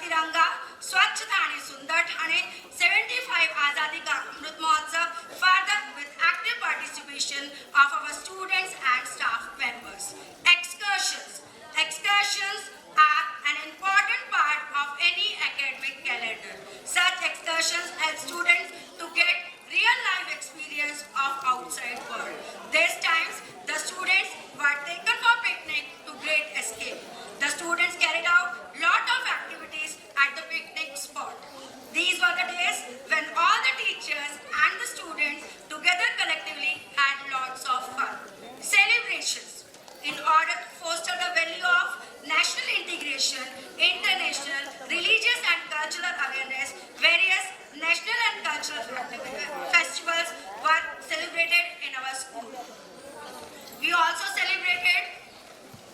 तिरंगा, स्वच्छ ठाणे सुंदर Thane, 75 Azadi Ka Amrit Mahotsav, further with active participation of our students and staff members. Excursions. Excursions are an important part of any academic calendar. Such excursions help students to get real life experience of outside world. These times, the students were taken for picnic to great escape. The students carried out lot of activities at the picnic spot. These were the days when all the teachers and the students together collectively had lots of fun. Celebrations. In order to foster the value of national integration, international, religious and cultural awareness, various national and cultural festivals were celebrated in our school. We also celebrated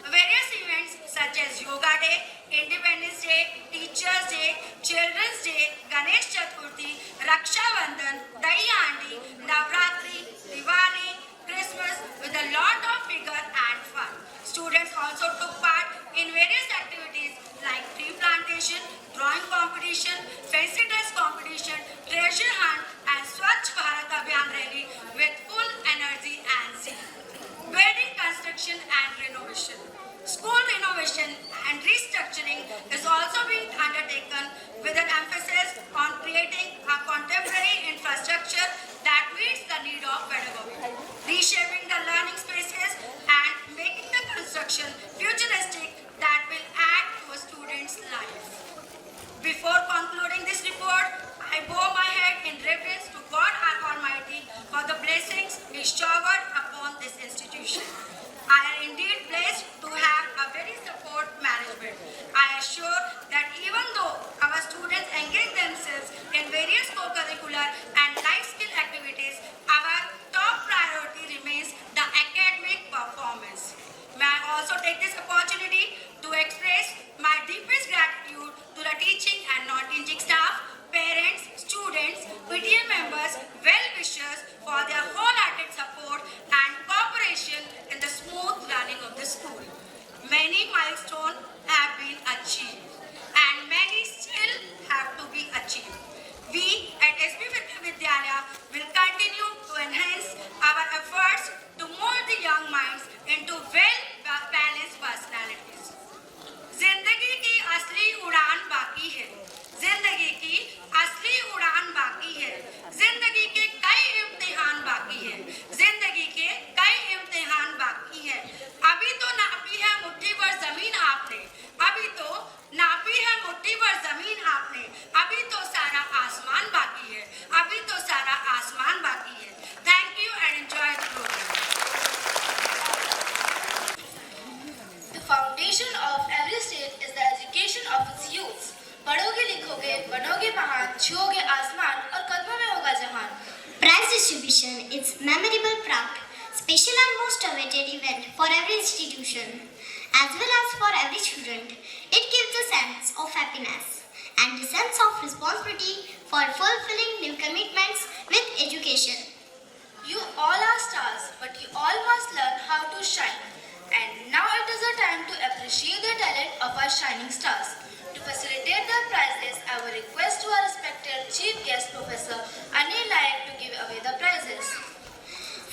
various events such as Yoga Day, Independence Day, Teachers Day, Children's Day, Ganesh Chaturthi, Raksha Bandhan, Dahi Handi, Navratri, Diwali, Christmas with a lot of vigor and fun. Students also took part in various activities like tree plantation, drawing competition, fancy dress competition, treasure hunt and Swachh Bharat Abhiyan rally with full energy and zeal. Building construction and renovation. School renovation and restructuring is also being undertaken with an emphasis on creating a contemporary infrastructure that meets the need of pedagogy, reshaping the learning spaces and making the construction futuristic that will add to a student's life. Before concluding this report, I bow my head in reverence to God our Almighty for the blessings He showered upon this institution. I am indeed blessed to have a very support management. I assure that even though our students engage themselves in various co-curricular and life skill activities, our top priority remains the academic performance. May I also take this opportunity to express my deepest gratitude to the teaching and non-teaching staff, parents, students, PTA members, well-wishers for their wholehearted support and cooperation in the smooth running of the school. Many milestones have been achieved and many still have to be achieved. We at SB Vidyalaya will continue to enhance our efforts to mold the young minds into well-balanced personalities. जिंदगी की असली उड़ान बाकी है, जिंदगी की असली उड़ान बाकी है, जिंदगी के कई इम्तिहान बाकी है, जिंदगी के कई इम्तिहान बाकी है। अभी तो नापी है मुट्ठी भर जमीन आपने, अभी तो नापी है मुट्ठी भर जमीन आपने, अभी तो सारा आसमान बाकी है, अभी तो सारा आसमान बाकी है। Thank you and enjoy the program. The foundation of every state is the education of its youth. पढ़ोगे लिखोगे बनोगे महान, छुओगे आसमान और कदमों में होगा जहान. Prize distribution is memorable, proud, special and most awaited event for every institution as well as for every student. It gives a sense of happiness and a sense of responsibility for fulfilling new commitments with education. You all are stars, but you all must learn how to shine. And now it is the time to appreciate the talent of our shining stars. To facilitate the prizes, I will request to our respected Chief Guest Professor Anil Nayak to give away the prizes.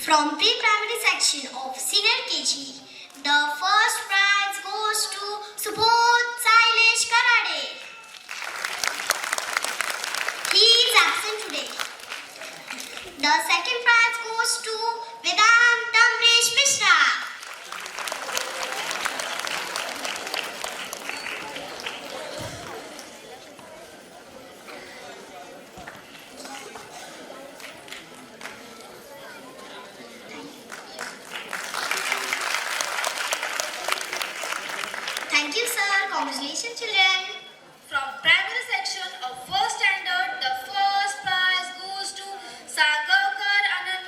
From pre-primary section of senior KG, the first prize goes to Subodh Sailesh Karade. He is absent today. The second prize goes to Vedant Amresh Mishra. Thank you, sir. Congratulations, children. From primary section of first standard, the first prize goes to Sagakar Anand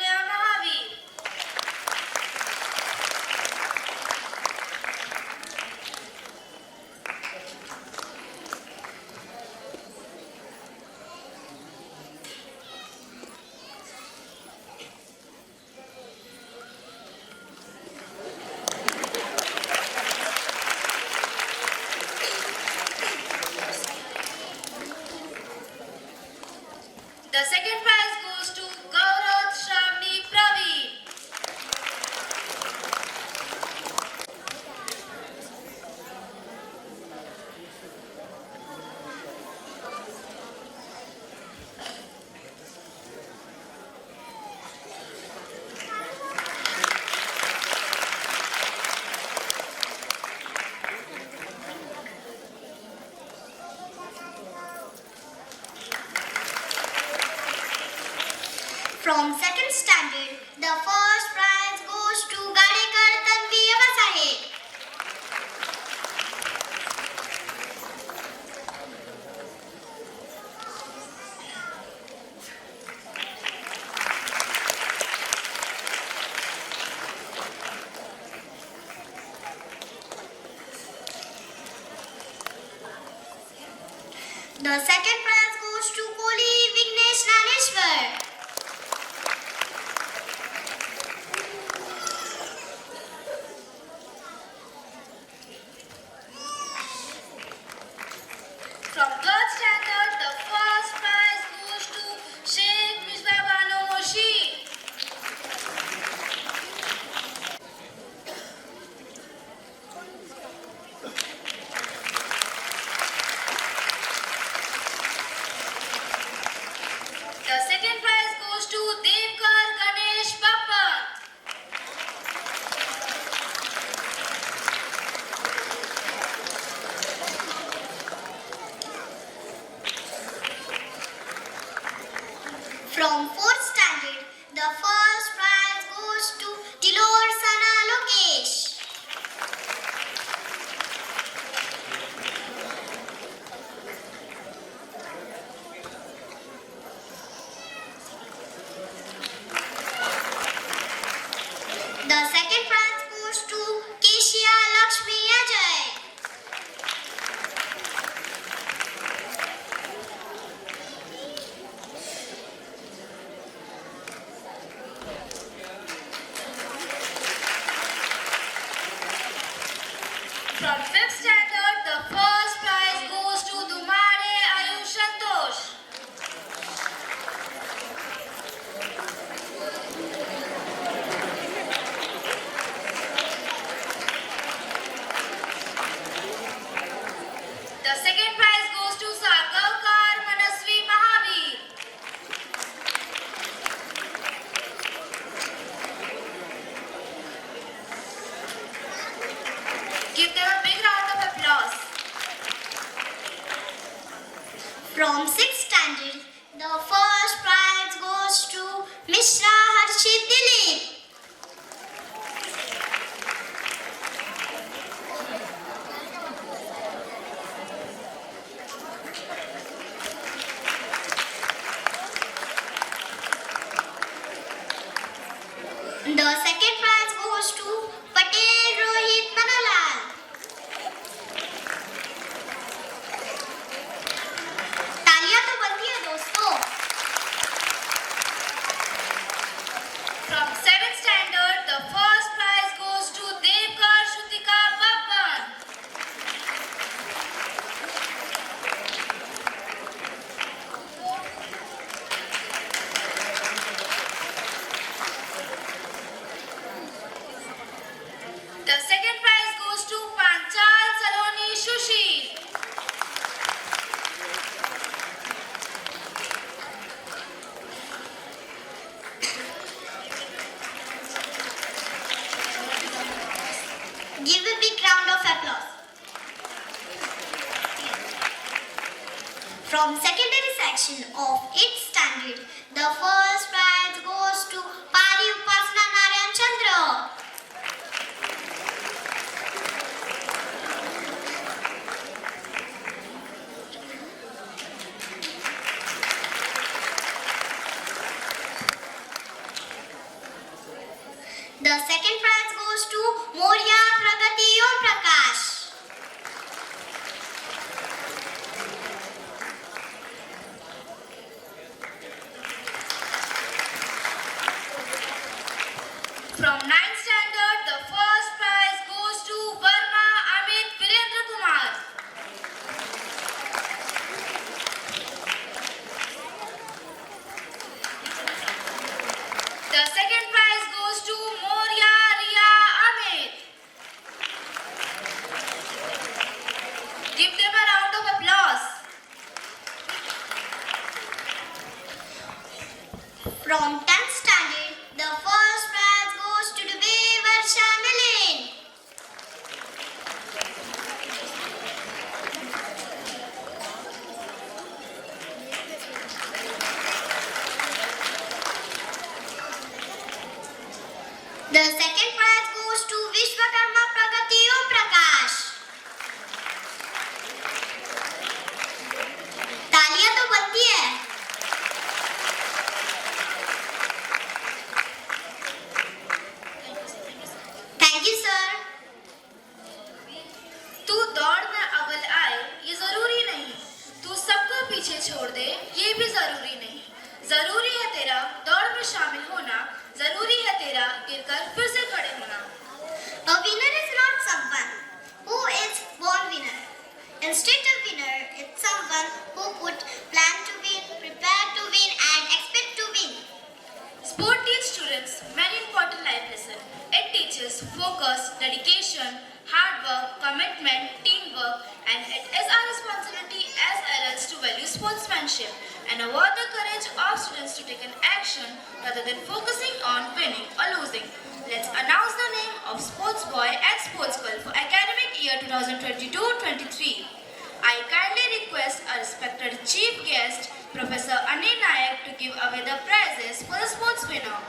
The first prize goes to Gadekar Tanvi Abasahe. The second prize goes to Koli Vignesh Naneshwar. From third standard, the first prize goes to Sheikh Misbah Moshi. The second prize goes to Devkar Ganesh Bappan. From fourth standard, the first prize goes to Tilor Sana Lokesh. The second prize goes to Keshia Lakshmi Ajay. From fifth standard, the first prize goes to Dumare Ayush Santosh. The second prize goes to Sargavkar Manasvi Mahavir. Give them a big round of applause. From sixth standard, the first prize goes to Mishra Harshit Dilip. The second prize goes to Patel Rohit Manalal. तालियां तो बनती है दोस्तों. From seventh standard, the first prize goes to Devkar Shrutika Bappan. The second prize goes to Panchal Saloni Shushil. Give a big round of applause. From secondary section of 8th standard, the first prize goes to Pari Upasana Narayan Chandra. The second prize goes to Moria Pragati Om Prakash. From ninth standard, the first prize goes to Verma Amit Virendra Kumar. The second prize goes to Moria Ria Amit. Give them a round of applause. From 10th standard, the first prize goes to the The second prize goes to Vishwakarma Pragati Om Prakash. तालियां तो बनती है. Thank you, sir. तू दौड़ में अव्वल आए ये जरूरी नहीं, तू सबको पीछे छोड़ दे ये भी जरूरी नहीं. जरूरी है तेरा दौड़ में शामिल होना, जरूरी है तेरा गिरकर फिर से खड़े होना. A winner is not someone who is born winner. Instead, a winner is someone who could plan to win, prepare to win, and expect to win. Sport teaches students many important life lessons. It teaches focus, dedication, hard work, commitment, teamwork, and it is our responsibility as adults to value sportsmanship and award the courage of students to take an action rather than focusing on winning or losing. Let's announce the name of sports boy and sports girl for academic year 2022-23. I kindly request our respected chief guest, Professor Anil Nayak, to give away the prizes for the sports winner.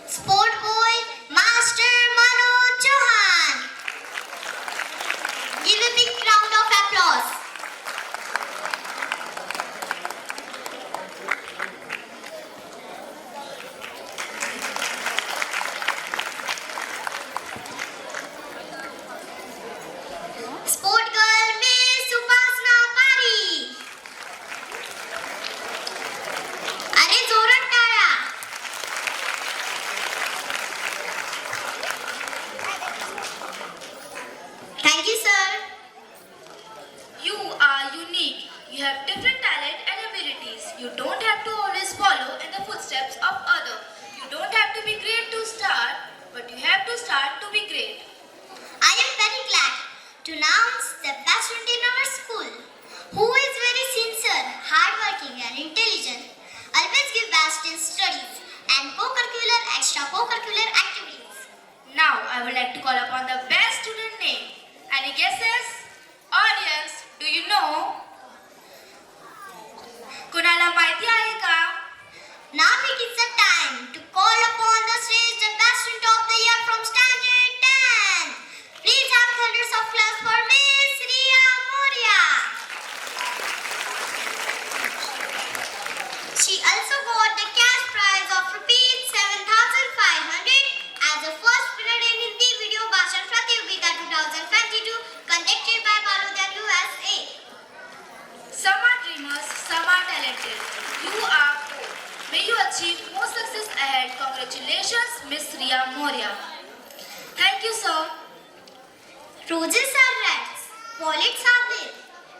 Sport boy, Master Manoj Chauhan. Give a big round of applause. Sport girl, Miss Upasna Pari. अरे जोरात टाळ्या. Thank you, sir. You are unique. You have different talent and abilities. You don't have to always follow in the footsteps of others. You don't have to be great to start, but you have to start to be great. I am very glad to announce the best student in our school, who is very sincere, hardworking, and intelligent. Always give best in studies and co-curricular, extra-co-curricular activities. Now, I would like to call upon the best student name. Any guesses? Audience, do you know? कुणाला माहिती आहे का? Now it is the time to call upon the stage the best student of the year from Standard 10. Please have thunders of claps for Miss Riya Moria. She also got the cash prize of rupees 7,500 as the first winner in Hindi Video Bhashan Pratiyogita 2022 conducted by Balodhan USA. Some are dreamers, some are talented. You are both. May you achieve more success ahead. Congratulations, Miss Riya Moria. Thank you, sir. Roses are reds, violets are red.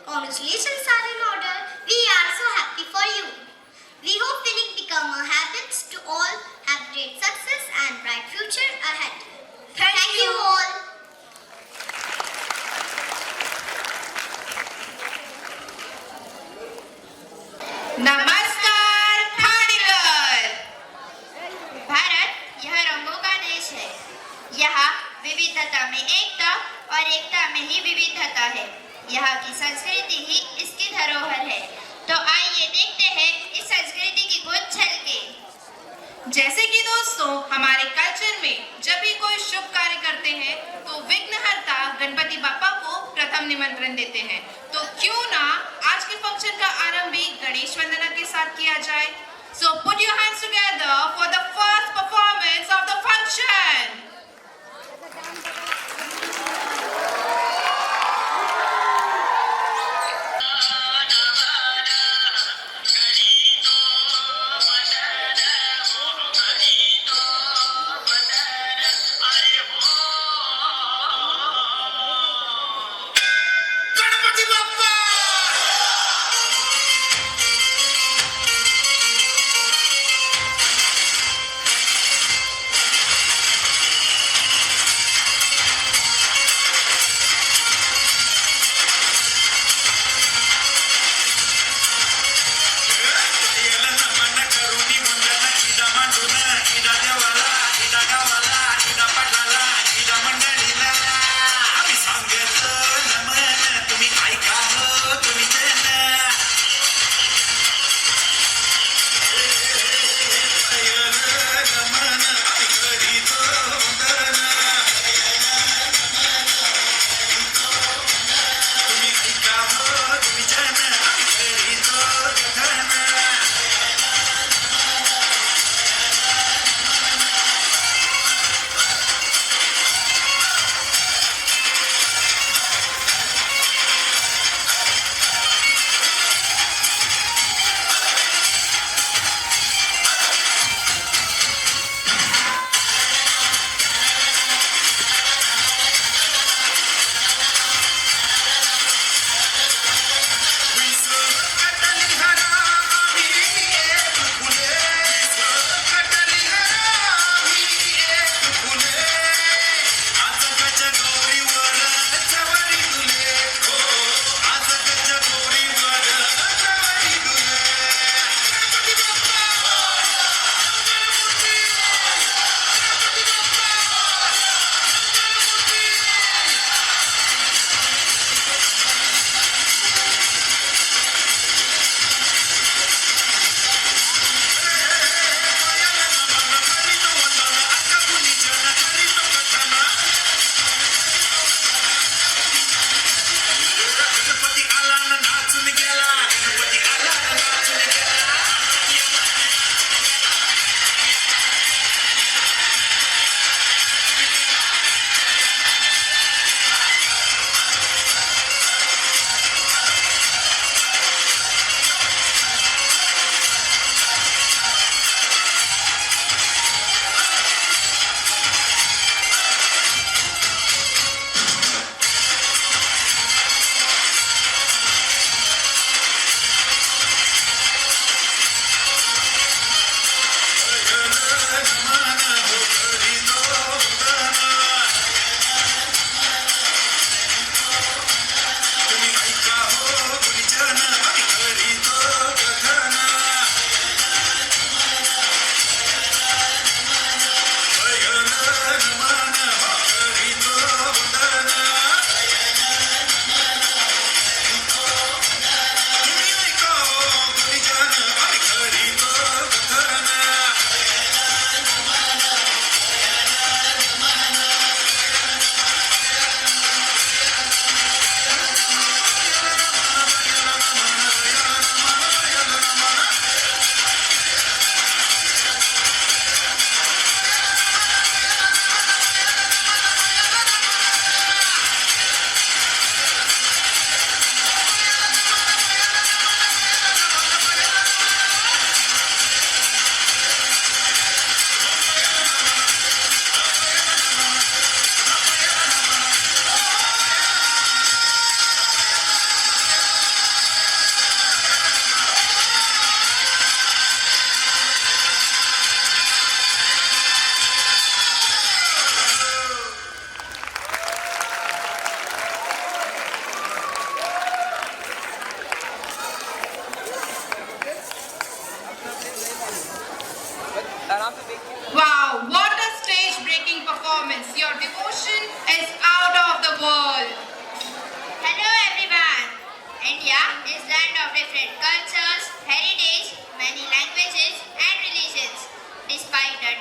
Congratulations are in order. We are so happy for you. We hope winning become a habit to all. Have great success and bright future ahead. Thank you all. नमस्कार ठाणेकर. भारत यह रंगों का देश है. यहाँ विविधता में एकता और एकता में ही विविधता है. यहाँ की संस्कृति ही इसकी धरोहर है. तो आइए देखते हैं इस संस्कृति की कुछ झलकें. जैसे कि दोस्तों हमारे कल्चर में जब भी कोई शुभ कार्य करते हैं तो विघ्नहर्ता गणपति बापा को प्रथम निमंत्रण देते हैं. तो क्यों ना आज के फंक्शन का आरंभ भी गणेश वंदना के साथ किया जाए. So put your hands together for the first performance of the function.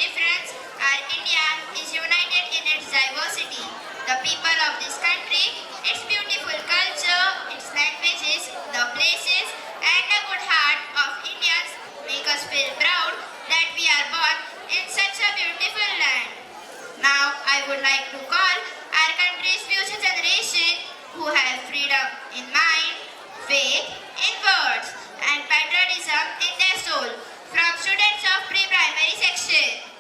difference, our India is united in its diversity. The people of this country, its beautiful culture, its languages, the places, and the good heart of Indians make us feel proud that we are born in such a beautiful land. Now, I would like to call our country's future generation who have freedom in mind, faith in words, and patriotism in their soul from students of pre-primary section.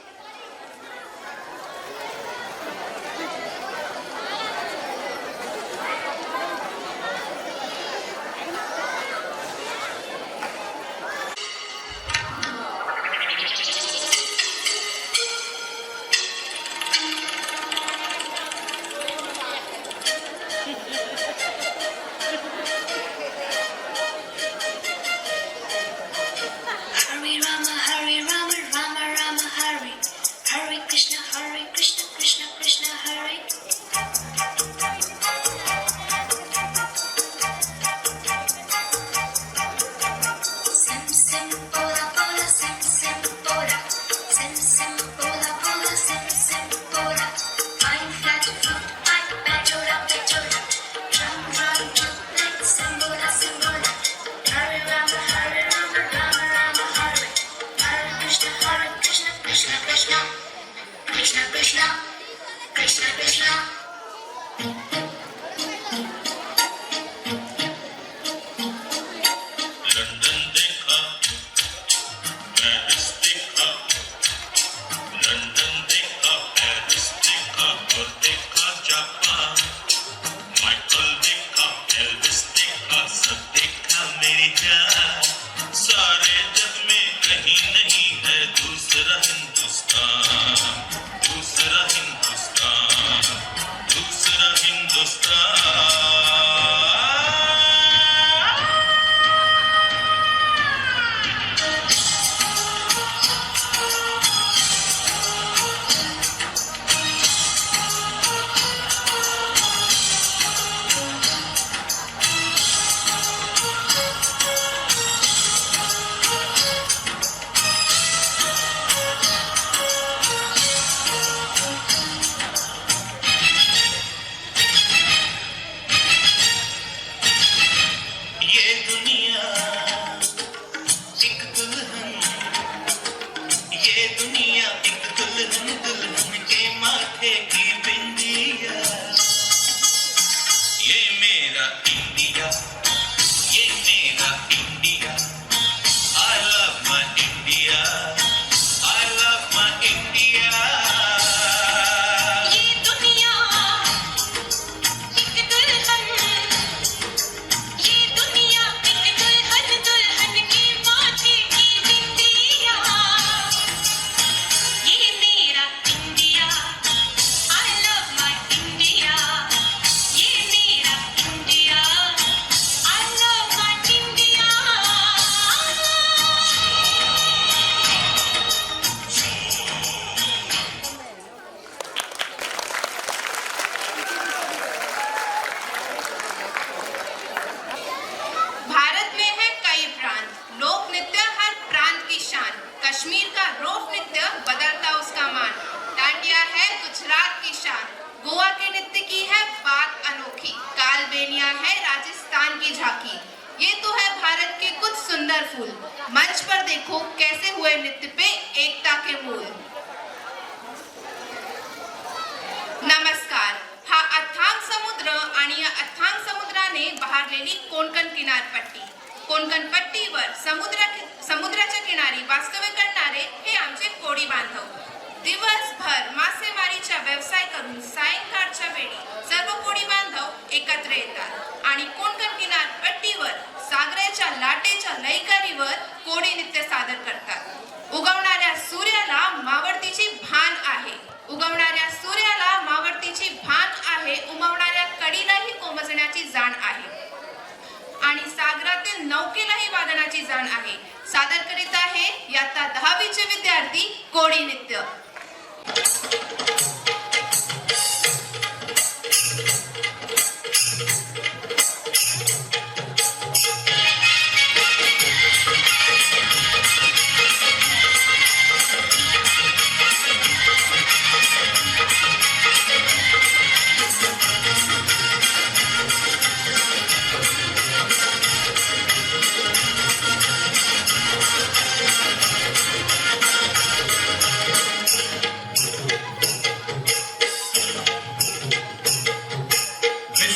Hare Rama, Rama Rama, Hare. Hare Krishna, Krishna Krishna, Hare. Sim sim bola bola, sim sim bola. Sim sim bola bola, sim sim bola. Fine flat fruit, pipe, pechora, pechora. Drum drum drum, like simbola, simbola. Hare Rama, Rama Rama, Hare. Hare Krishna, Krishna Krishna. Krishna Krishna, Krishna Krishna. London देखा, Paris देखा, London देखा, Paris देखा और देखा Japan. Michael देखा, Elvis देखा, सब देखा मेरी जान। सारे जग में कहीं नहीं है दूसरा हिंदुस्तान, दूसरा हिंदुस्तान, दूसरा हिंदुस्तान। ये दुनिया एक दुल्हन, ये दुनिया एक दुल्हन, दुल्हन के माथे की बिंदिया। ये मेरा इंडिया, ये मेरा India. I love my India, I love my India। ये दुनिया एक दुल्हन, ये दुनिया एक दुल्हन, दुल्हन के माथे की बिंदिया। ये मेरा India, I love my India। ये मेरा India, I love my India। Bharat में है कई प्रांत, लोक नृत्य हर प्रांत की शान। कश्मीर का रोफ नृत्य बदलता उसका मान। डांडिया है गुजरात की शान, गोवा के नृत्य की है बात अनोखी। कालबेलिया है राजस्थान की झांकी। ये तो है भारत के कुछ सुंदर फूल। मंच पर देखो कैसे हुए नृत्य पे एकता के मूल। नमस्कार। हा अथांग समुद्र आणि या अथांग समुद्राने बहारलेली कोकण किनारपट्टी। कोकण पट्टीवर समुद्राच्या किनारी वास्तव्य करणारे हे आमचे कोळी बांधव। दिवसभर मासेमारीचा व्यवसाय करून सायंकाळच्या वेळी सर्व कोळी बांधव एकत्र येतात आणि कोकण किनारपट्टीवर सागराच्या लाटेच्या लयकारीवर कोळी नृत्य सादर करतात। उगवणाऱ्या सूर्याला मावळतीची भान आहे, उगवणाऱ्या सूर्याला मावळतीची भान आहे, उमवणाऱ्या कडीलाही कोमजण्याची जाण आहे आणि सागरातील नौकेलाही वादनाची जाण आहे। सादर करीत आहे इयत्ता 10वीचे विद्यार्थी कोळी नृत्य।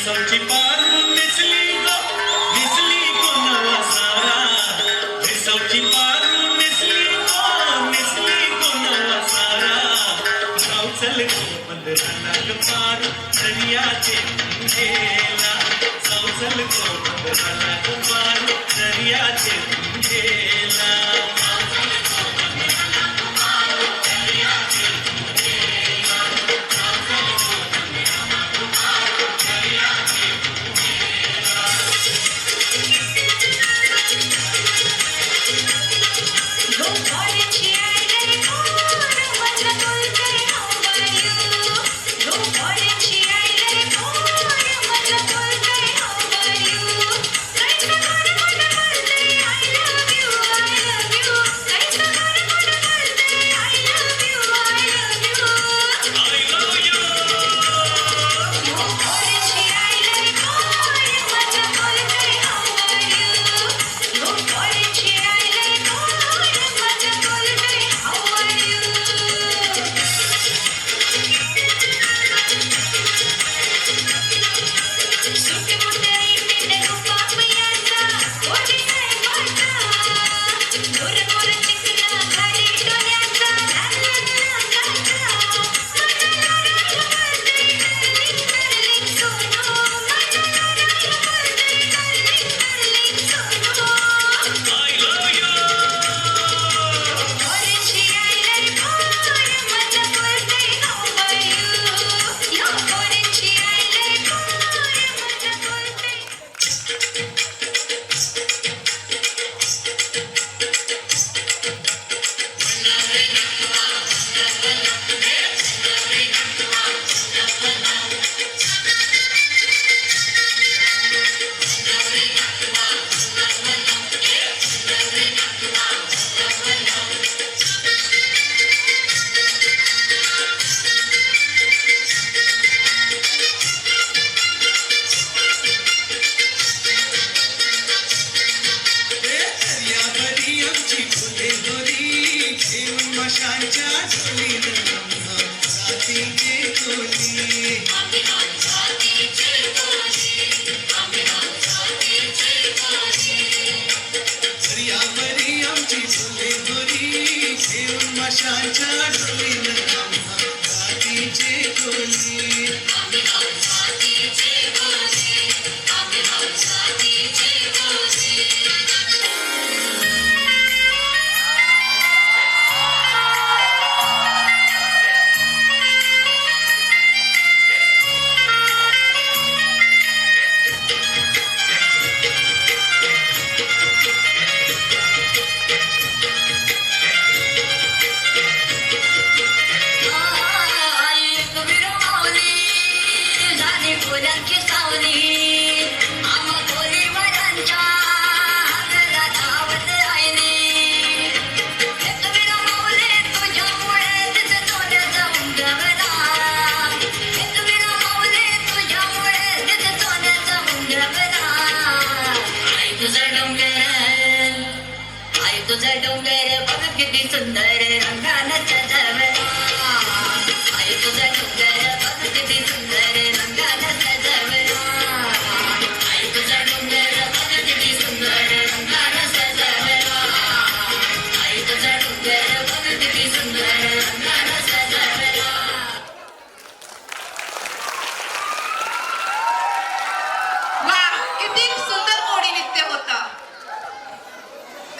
विसवची पारू नेसली को नवा सारा विसवची पारू नेसली को नवा सारा गाव चल बंदराला ग पारू दर्याचे गेला गाव चल बंदराला ग पारू दर्याचे गेला तुझा डोंगर बघ किती सुंदर रंगानं सजवला आई तुझा डोंगर बघ किती सुंदर रंगानं सजवला आई तुझा डोंगर बघ किती सुंदर रंगानं सजवला आई तुझा डोंगर बघ किती सुंदर रंगानं सजवला वा किती सुंदर कोडी नृत्य होतं.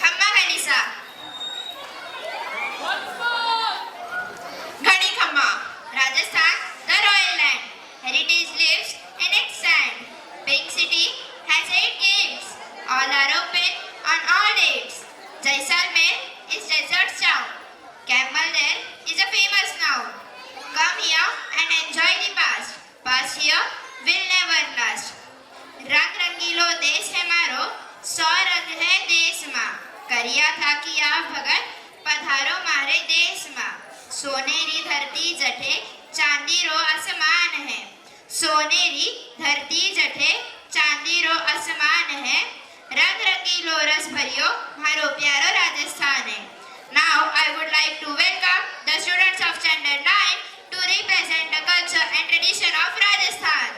खम्मा खलिसा घड़ी खम्मा Rajasthan the royal land heritage lives in its sand pink city has 8 gates all are open on all dates Jaisalmer is desert town Camel there is a famous noun come here and enjoy the past here will never last रंग रंगीलो देश है मारो 100 रंग है देश माँ करिया था किया भगत पधारो मारे देश माँ सोनेरी धरती जठे चांदी रो आसमान है सोनेरी धरती जठे चांदी रो आसमान है रंग रंगीलो रस भरियो मारो प्यारो राजस्थान है Now I would like to welcome the students of standard 9 to represent the culture and tradition of Rajasthan.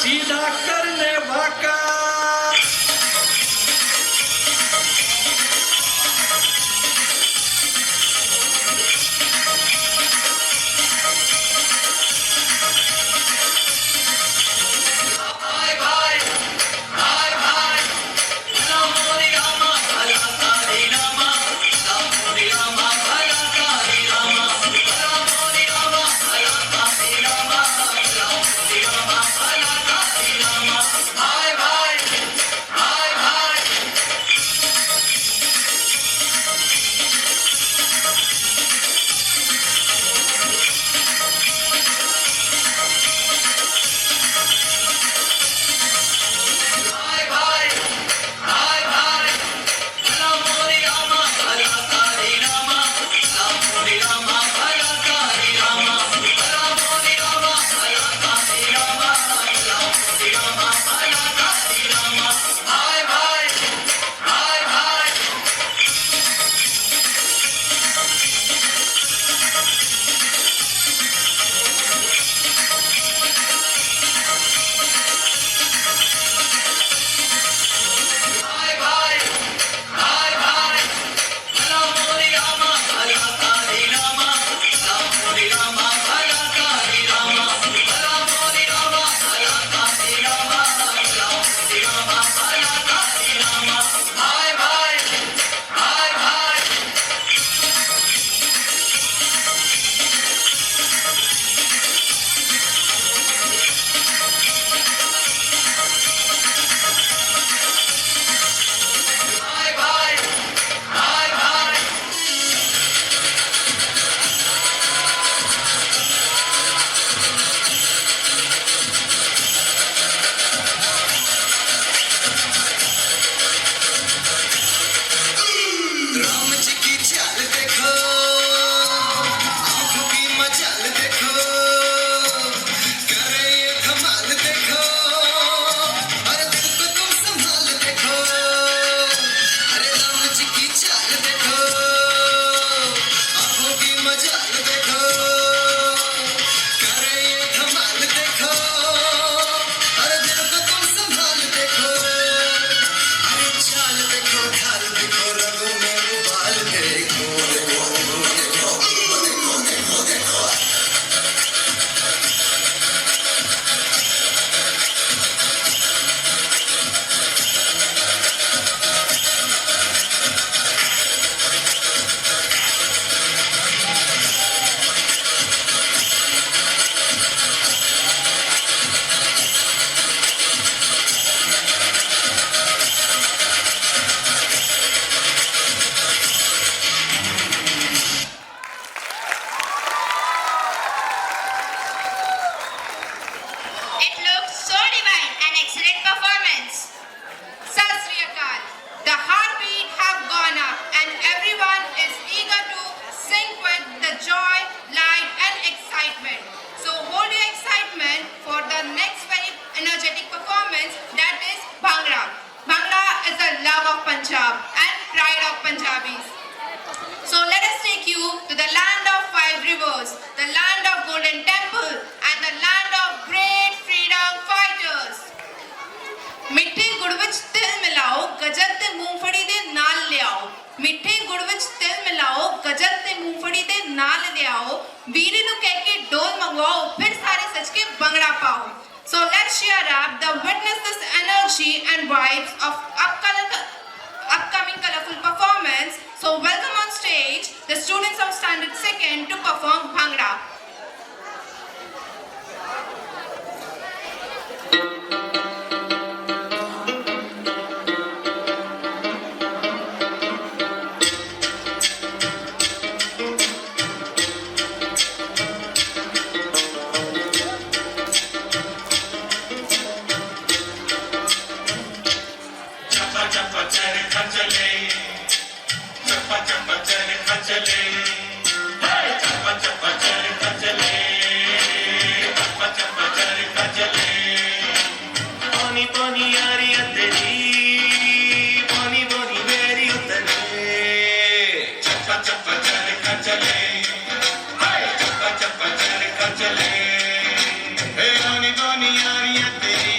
सीधा करने वाका It looked so divine, an excellent performance. Sat Sri Akal. The heartbeat have gone up and everyone is eager to sing with the joy, light and excitement. So hold your excitement for the next very energetic performance, that is Bhangra. Bhangra is the love of Punjab and pride of Punjabis. So let us take you to the land of five rivers, the land of golden temple and the land of great freedom fighters. ਮਿੱਠੇ ਗੁੜ ਵਿੱਚ ਤਿਲ ਮਿਲਾਓ, ਗਜਰ ਤੇ ਮੂੰਗਫੜੀ ਦੇ ਨਾਲ ਲਿਆਓ। ਮਿੱਠੇ ਗੁੜ ਵਿੱਚ ਤਿਲ ਮਿਲਾਓ, ਗਜਰ ਤੇ ਮੂੰਗਫੜੀ ਦੇ ਨਾਲ ਲਿਆਓ। ਵੀਰੇ ਨੂੰ ਕਹਿ ਕੇ ਡੋਲ ਮੰਗਵਾਓ, ਫਿਰ ਸਾਰੇ ਸੱਜ ਕੇ ਭੰਗੜਾ ਪਾਓ। So let's cheer up the witness this energy and vibes of upcoming colorful performance. So welcome on stage the students of Standard 2nd to perform Bhangra. चले, हे आनी बानी यारियां तेरी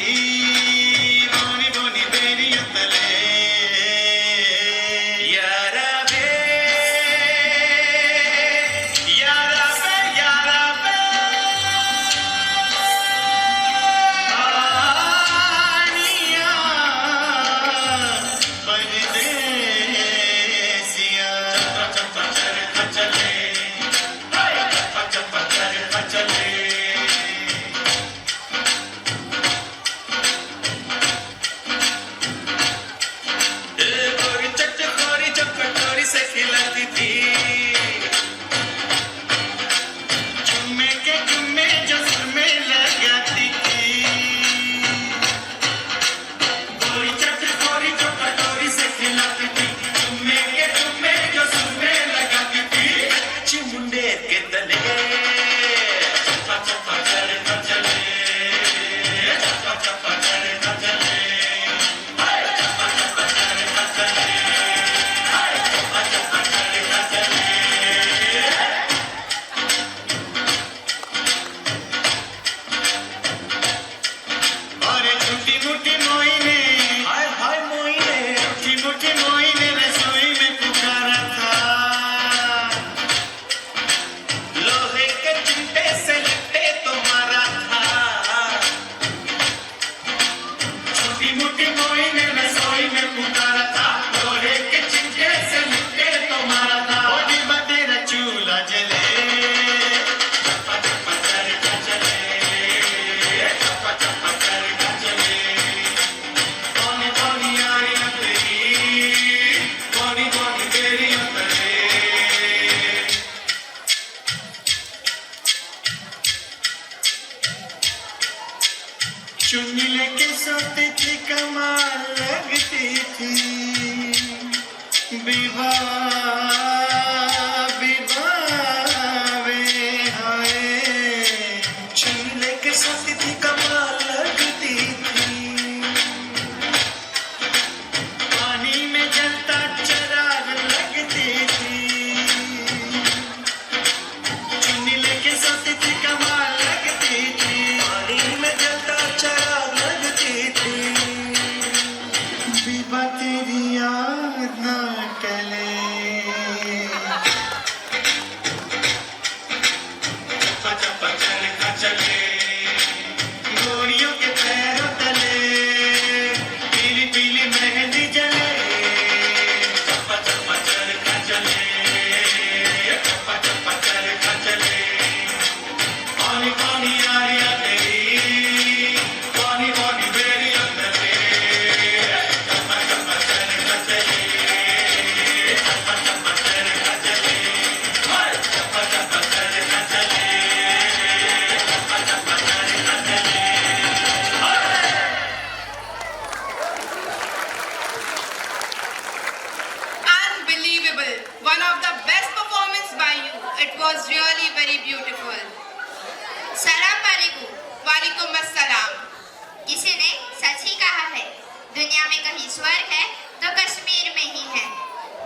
चुन्नी लेके सोती थी कमाल लगती थी विवाह वे हाय चुन्नी लेके सोती थी कमाल लगती थी पानी में जलता चराग लगती थी चुन्नी लेके सोती थी कमाल लगती थी पानी में जलता चराग लगती थी विवाह तेरी याद ना टले चप्पा चप्पा चरखा चले गोरियों के पैरों तले पीली पीली मेहंदी जले चप्पा चप्पा चरखा चले चप्पा चप्पा चरखा चले पानी पानी यारियां तेरी पानी पानी बेरियां तेरी चप्पा चप्पा चरखा चले चप्पा चप्पा चरखा चले हाय चप्पा चप्पा चरखा चले चप्पा चप्पा चरखा चले Unbelievable. One of the best performance by you. It was really very beautiful. सलाम वालेकुम। Walaikum assalam. किसी ने सच ही कहा है, दुनिया में कहीं स्वर्ग है तो कश्मीर में ही है।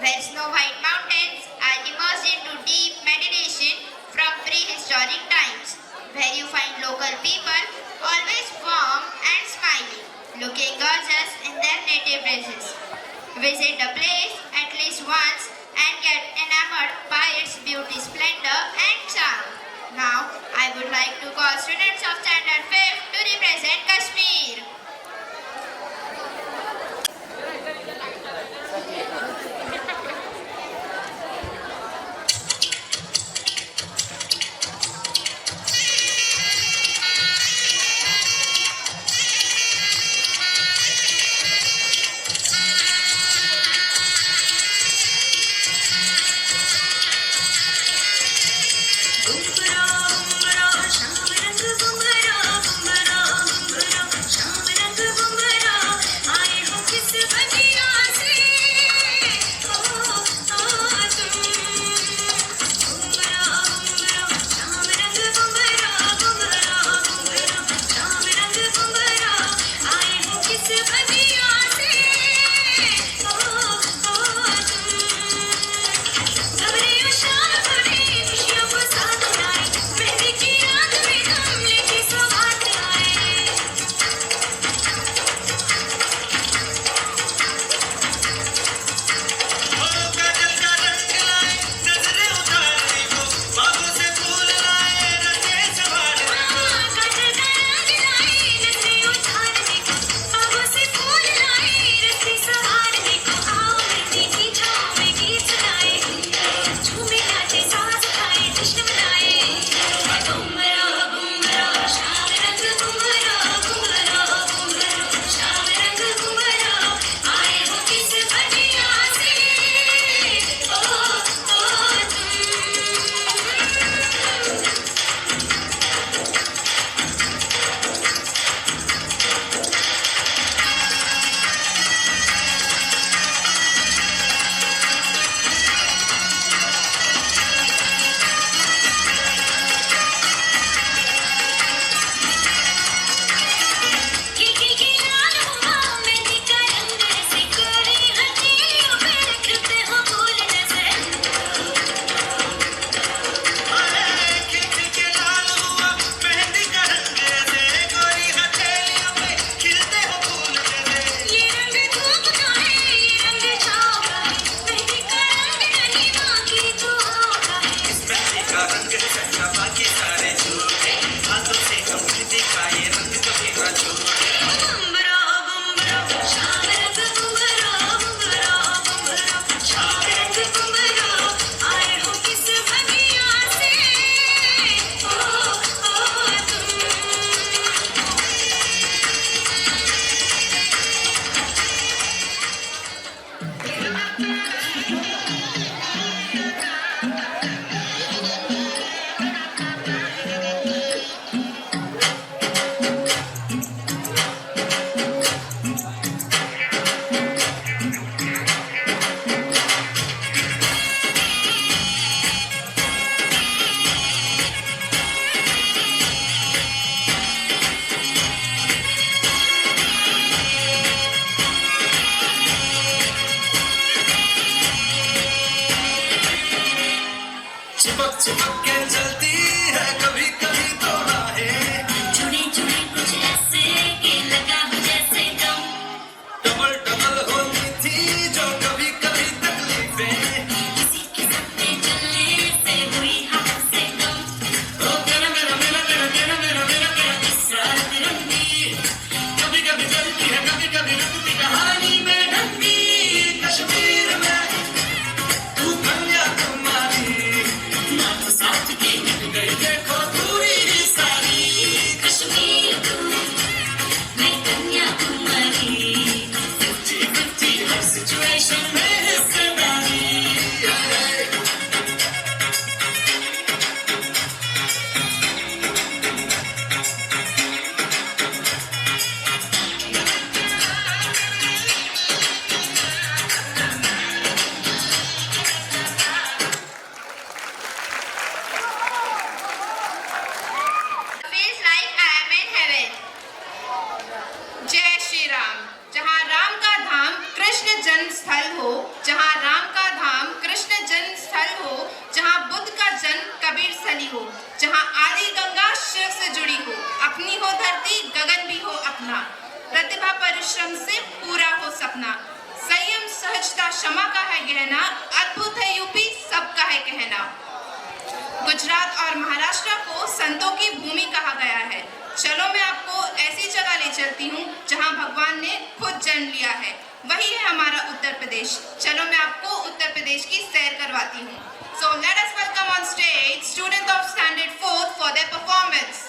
Where snow white mountains are immersed into deep meditation from prehistoric times, where you find local people always warm and smiling, looking gorgeous in their native dresses. Visit the place at least once and get enamored by its beauty, splendor and charm. Now, I would like to call students of Standard 5th to represent Kashmir. Bumrah Bumrah शाम रंग बुमरा बुमरा बुमरा शाम अपनी हो धरती, गगन भी हो अपना, प्रतिभा परिश्रम से पूरा हो सपना, संयम सहजता क्षमा का है गहना, अद्भुत है यूपी सबका है कहना। गुजरात और महाराष्ट्र को संतों की भूमि कहा गया है। चलो मैं आपको ऐसी जगह ले चलती हूँ जहाँ भगवान ने खुद जन्म लिया है, वही है हमारा उत्तर प्रदेश। चलो मैं आपको उत्तर प्रदेश की सैर करवाती हूँ। So let us welcome on stage students of standard 4th for their performance.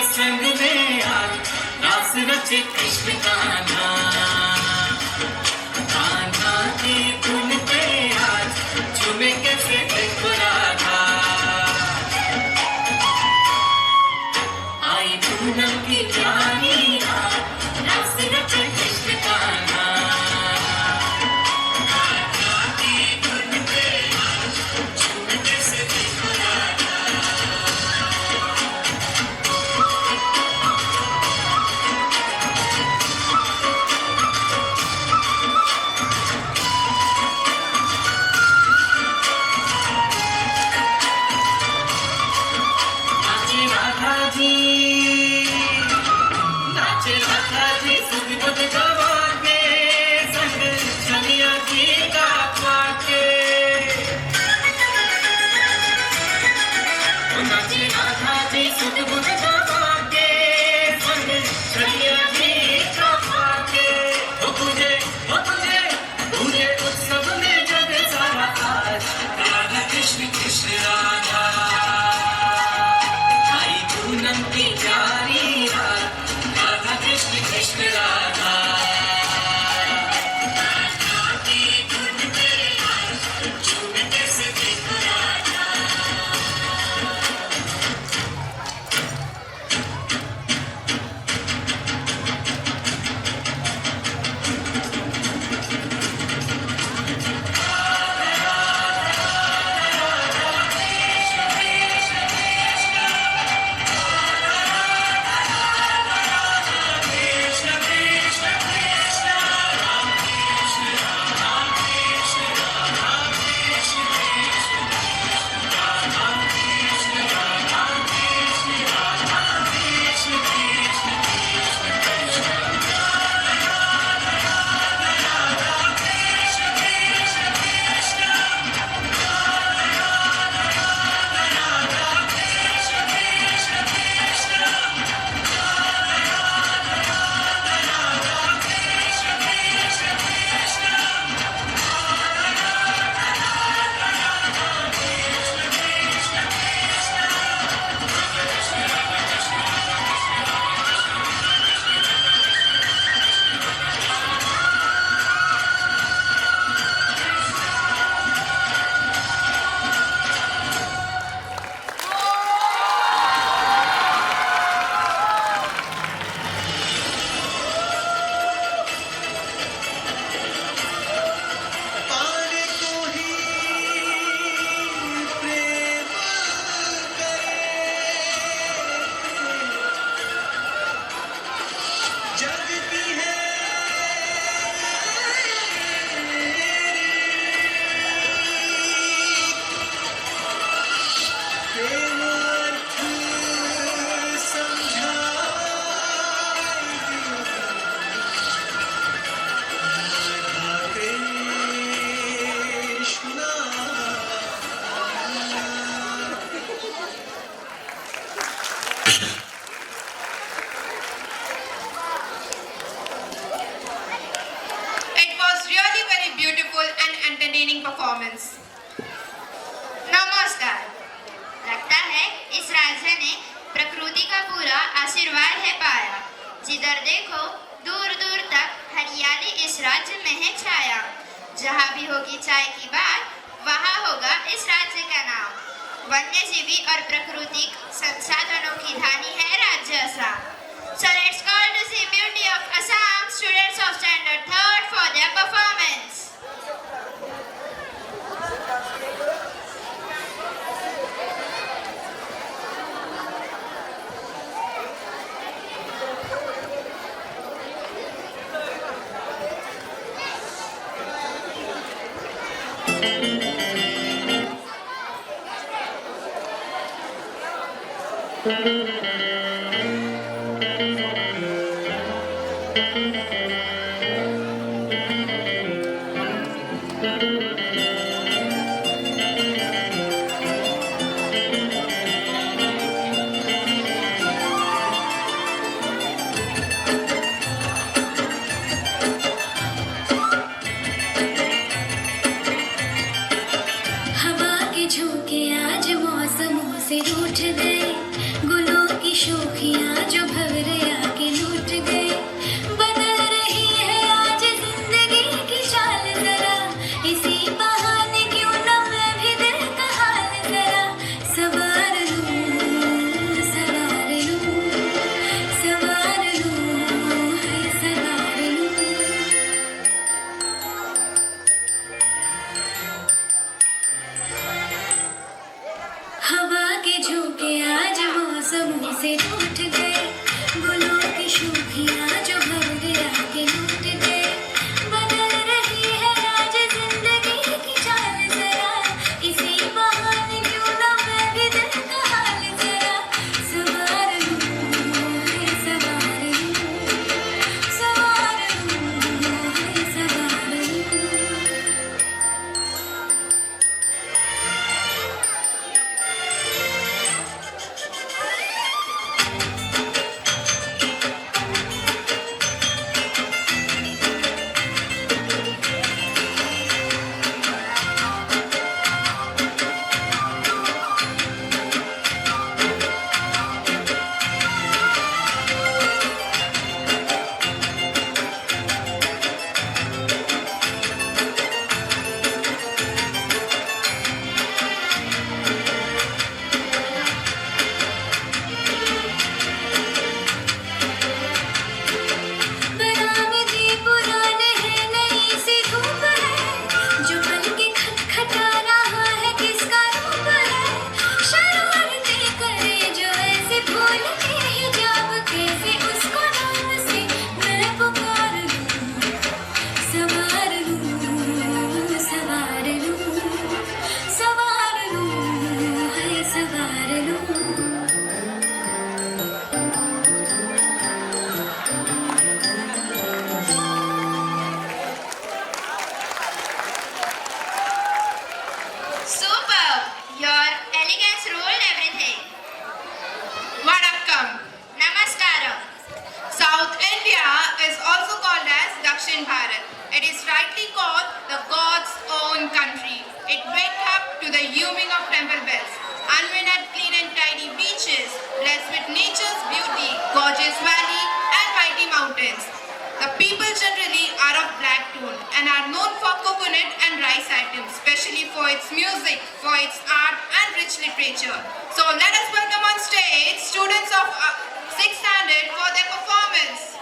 संग में आज रास रचे कृष्ण कान्हा, कान्हा की धुन पे आज झूमे कैसे देखो राधा। आई पूनम की प्यारी रात, रास रचे कृष्ण कान्हा, कान्हा की धुन पे आज झूमे कैसे देखो राधा। नाचे राधा जी सुध गवा के संग चलिया जी गावा के। नाचे राधा जी सुध गवा के संग चलिया जी गावा के। तुझे तुझे उत्सव में जग सारा आज, राधा कृष्ण कृष्ण राधा। आई पूनम की प्यारी रात, राधा कृष्ण कृष्ण राधा। कान्हा की धुन पे आज झूमे कैसे देखो राधा। performance. नमस्कार। लगता है इस राज्य ने प्रकृति का पूरा आशीर्वाद है पाया। जिधर देखो दूर दूर तक हरियाली इस राज्य में है छाया। जहाँ भी होगी चाय की बात, वहाँ होगा इस राज्य का नाम। वन्यजीवी और प्राकृतिक संसाधनों की धानी है राज्य Assam. So let's call to see beauty of Assam students of standard 3rd for their performance. हवा के झोंके आज मौसमों से रूठ गए, गुलों की शोखियाँ जो भंवरे आके लूट गए। बदल रही है आज जिंदगी की चाल जरा, इसी बहाने क्यों न मैं भी दिल का हाल जरा सवार लूं, सवार लूं, सवार लूं, है सवार लूं। हवा के झोंके आज मौसमों से रूठ गए, गुलों की शोखियाँ जो भंवरे आके लूट गए। बदल रही है आज जिंदगी की चाल जरा, इसी बहाने क्यों न मैं भी दिल का हाल जरा सवार लूं, है सवार लूं, सवार लूं, है सवार लूं। बरामदे पुराने हैं, नई सी धूप है, जो पल के खटखटा रहा है किसका रूप है। शरारतें करे जो ऐसे भूल के हिजाब, कैसे उसको नाम से मैं पुकार लूं, सवार लूं, सवार लूं, सवार लूं, है सवार लूं। Superb! Your elegance ruled everything. Vanakkam. Namaskaram. South India is also called as Dakshin Bharat. It is rightly called the God's own country. It wakes up to the humming of temple bells, unwinnowed clean and tidy beaches, blessed with nature's beauty, gorgeous valley and mighty mountains. The people generally are of black tone and are known for coconut and rice items, especially for its music, for its art and rich literature. So let us welcome on stage students of 6th standard for their performance.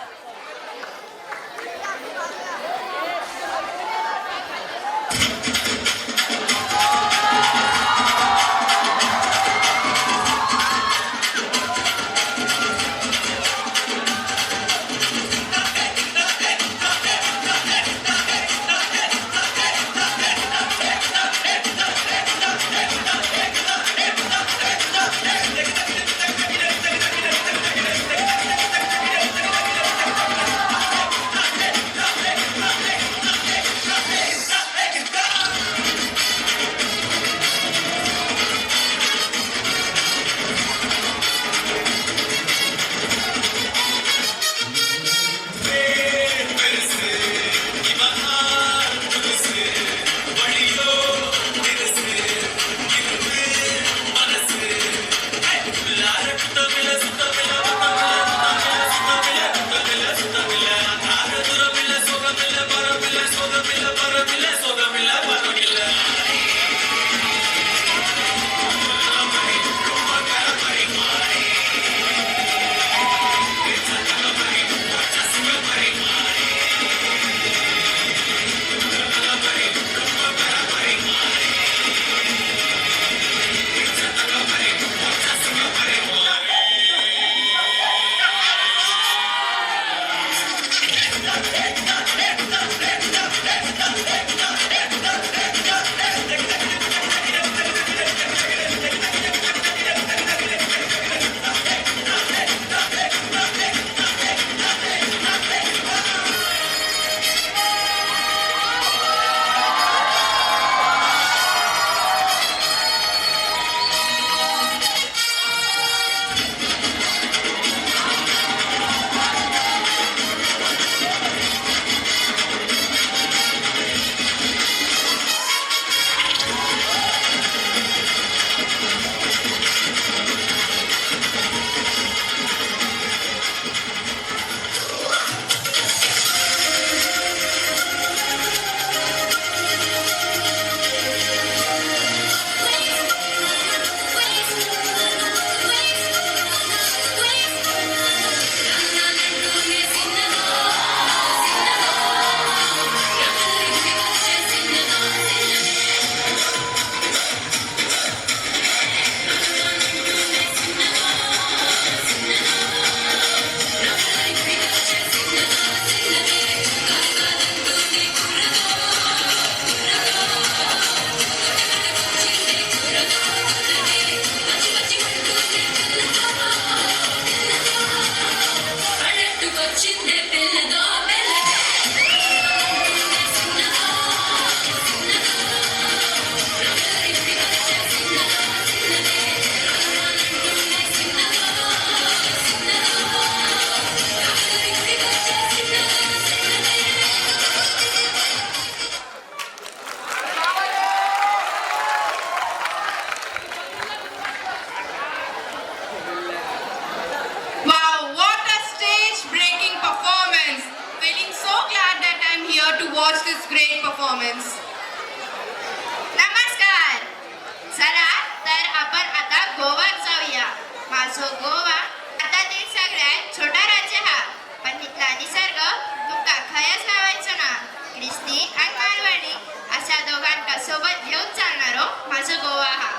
करणारो माझं गोवा हा.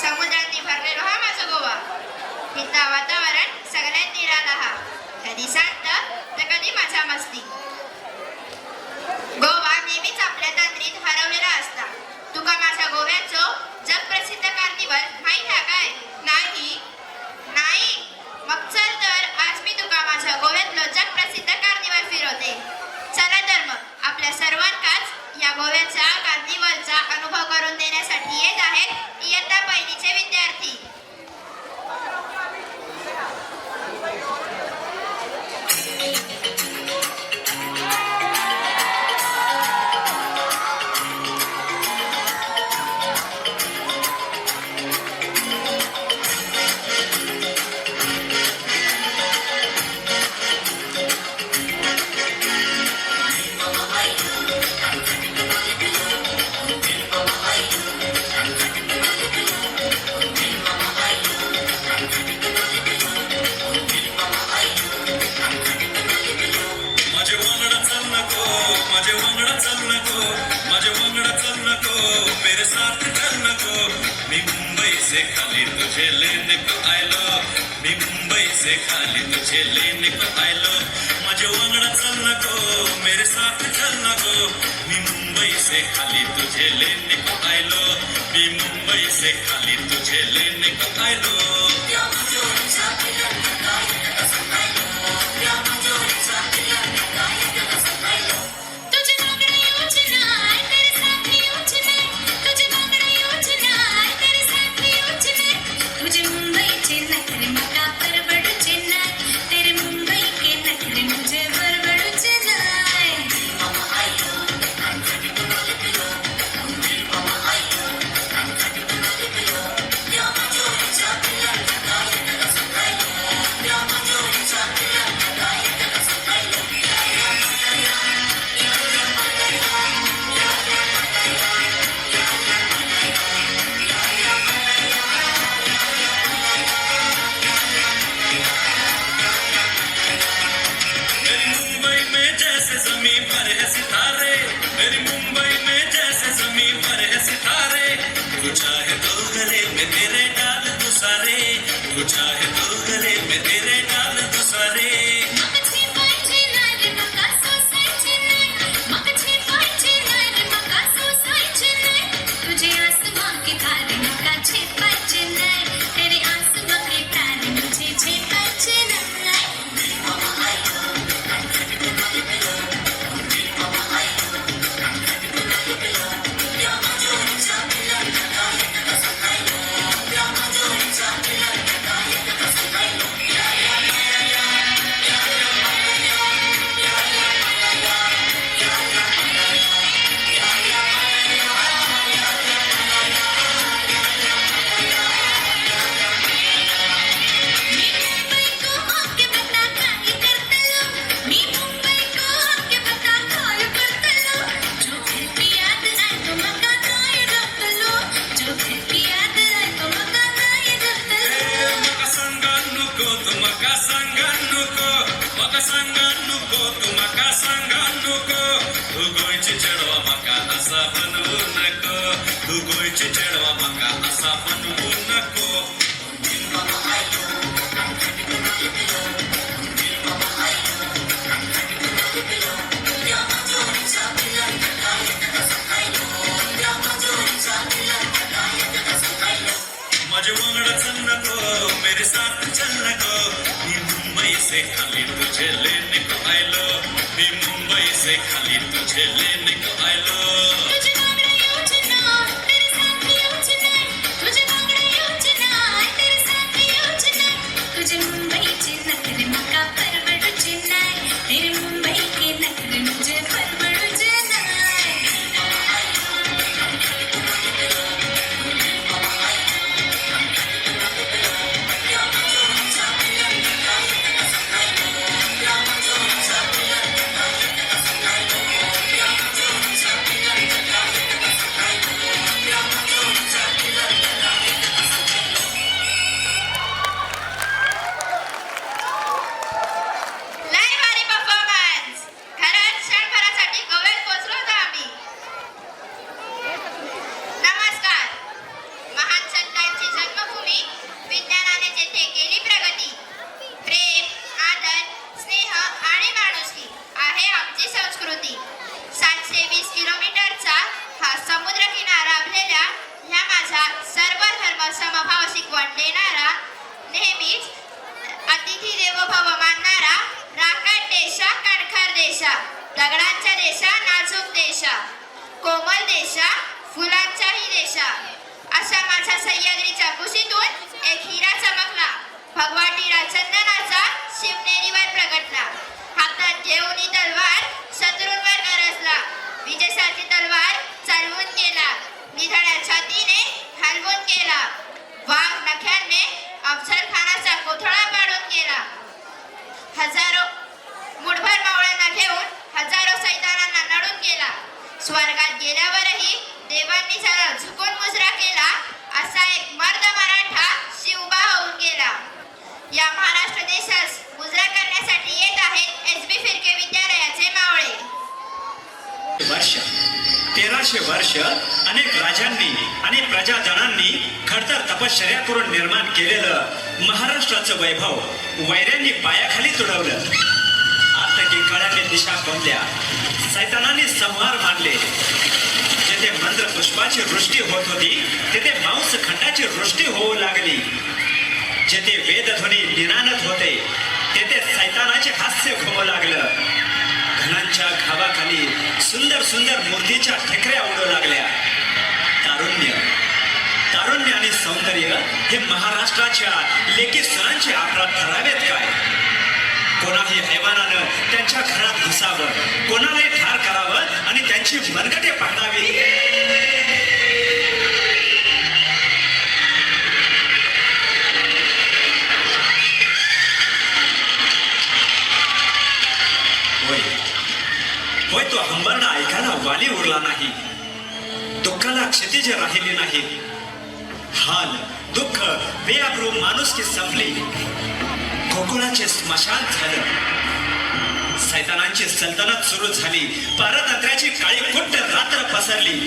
समुद्रांनी भरलेलो हा माझं गोवा. इथं वातावरण सगळ्यात निराला हा. कधी शांत तर कधी मजा मस्ती. गोवा नेहमीच आपल्या तंद्रीत हरवलेला असता. तुका माझ्या गोव्याचो जगप्रसिद्ध कार्निवल माहित आहे काय? नाही. नाही? मग चल तर आज मी तुका माझ्या गोव्यातलं जगप्रसिद्ध कार्निवल फिरवते. चला तर मग आपल्या सर्वांकाच या गोव्याच्या कार्निवलचा अनुभव करून देण्यासाठी येत आहेत इयत्ता पहिलीचे विद्यार्थी. माझे वांगडा चल नको मेरे साथ चल नको. मी मुंबई से खाली तुझे लेने को आयलो. मी मुंबई से खाली तुझे लेने को आयलो. माझे वांगडा चल नको मेरे साथ चल नको. मी मुंबई से खाली तुझे लेने को आयलो. मी मुंबई से खाली तुझे लेने को आयलो. तू चाहे तो गले में तेरे डाल दो सारे. तू चाहे तो गले में तेरे डाल दो सारे. तुझे आसमां के तारे मका छेपायचे नाही. तेरे आसमां के तारे मुझे छेपायचे नाही. चढवा मका असा बनवू नको. माझे वांगडा चल नको मेरे साथ चल नको. मी मुंबई से खाली तुझे लेने को आयलो. मी मुंबई से खाली तुझे लेने को आयलो. तुझे मुंबईचे नखरे मका परवडूचे नाही. तेरे मुंबई के नखरे मुझे परवडूचे नाही. माझे देशा, दगडांच्या देशा, नाजूक देशा, कोमल देशा, फुलांच्याही देशा. अशा माझ्या सह्याद्रीच्या कुशीतून एक हिरा चमकला. भगवा टिळा चंदनाचा शिवनेरीवर प्रगटला. हातात घेऊन तलवार शत्रूंवर गरजला. विजयाची तलवार चालवून गेला. निधड्या छातीने हलवून गेला. वाघ नख्यांनी अफजल खानाचा कोथळा पाडून गेला. हजारो मुठभर मावळ्यांना घेऊन हजारो सैतानांना नडून गेला. स्वर्गात गेल्यावरही देवांनी त्याला झुकून मुजरा केला. असा एक मर्द मराठा शिवबा होऊन गेला. या महाराष्ट्र देशास मुजरा करण्यासाठी येत आहेत एस बी फिरके विद्यालयाचे मावळे. वर्ष 1300 वर्ष अनेक राजांनी आणि प्रजाजनांनी खडतर तपश्चर्या करून निर्माण केलेलं महाराष्ट्राचं वैभव वैऱ्यांनी पायाखाली तुडवलं. आर्तकिंकाळ्यांनी दिशा बनल्या. सैतानांनी संहार मानले. जेथे मंत्र पुष्पाची वृष्टी होत होती तेथे मांस खंडाची वृष्टी होऊ लागली. जेथे वेदध्वनी निनादत होते तेथे सैतानाचे हास्य घुमू लागलं. घणांच्या घावाखाली सुंदर सुंदर मूर्तीच्या ठेकऱ्या उडू लागल्या. तारुण्य आणि सौंदर्य हे महाराष्ट्राच्या लेकी सणांचे आपरात ठरावेत काय? कोणाही हैवानानं त्यांच्या घरात घुसावं, कोणालाही ठार करावं आणि त्यांची मनगटे पाडावी. होय तो हंबरडा ऐकायला वाली उरला नाही. दुःखाला क्षितिजे राहिली नाही. हाल दुःख बेआबरू माणुसकी संपली. गोकुळाचे स्मशान झालं. सैतानांची सल्तनत सुरू झाली. पारतंत्र्याची काळी कुट्ट रात्र पसरली.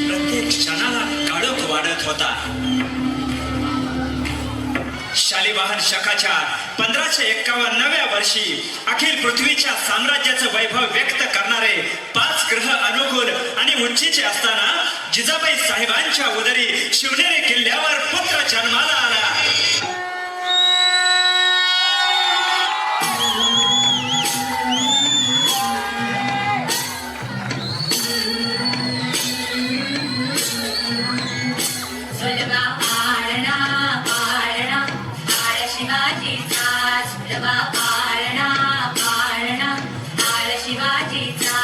प्रत्येक क्षणाला काळोख वाढत होता. शालिवाहन शकाच्या 1551व्या वर्षी अखिल पृथ्वीच्या साम्राज्याचं वैभव व्यक्त करणारे 5 ग्रह अनुकूल आणि उंचीचे असताना जिजाबाई साहेबांच्या उदरी शिवनेरी किल्ल्यावर पुत्र जन्माला आला. शिवाजीचा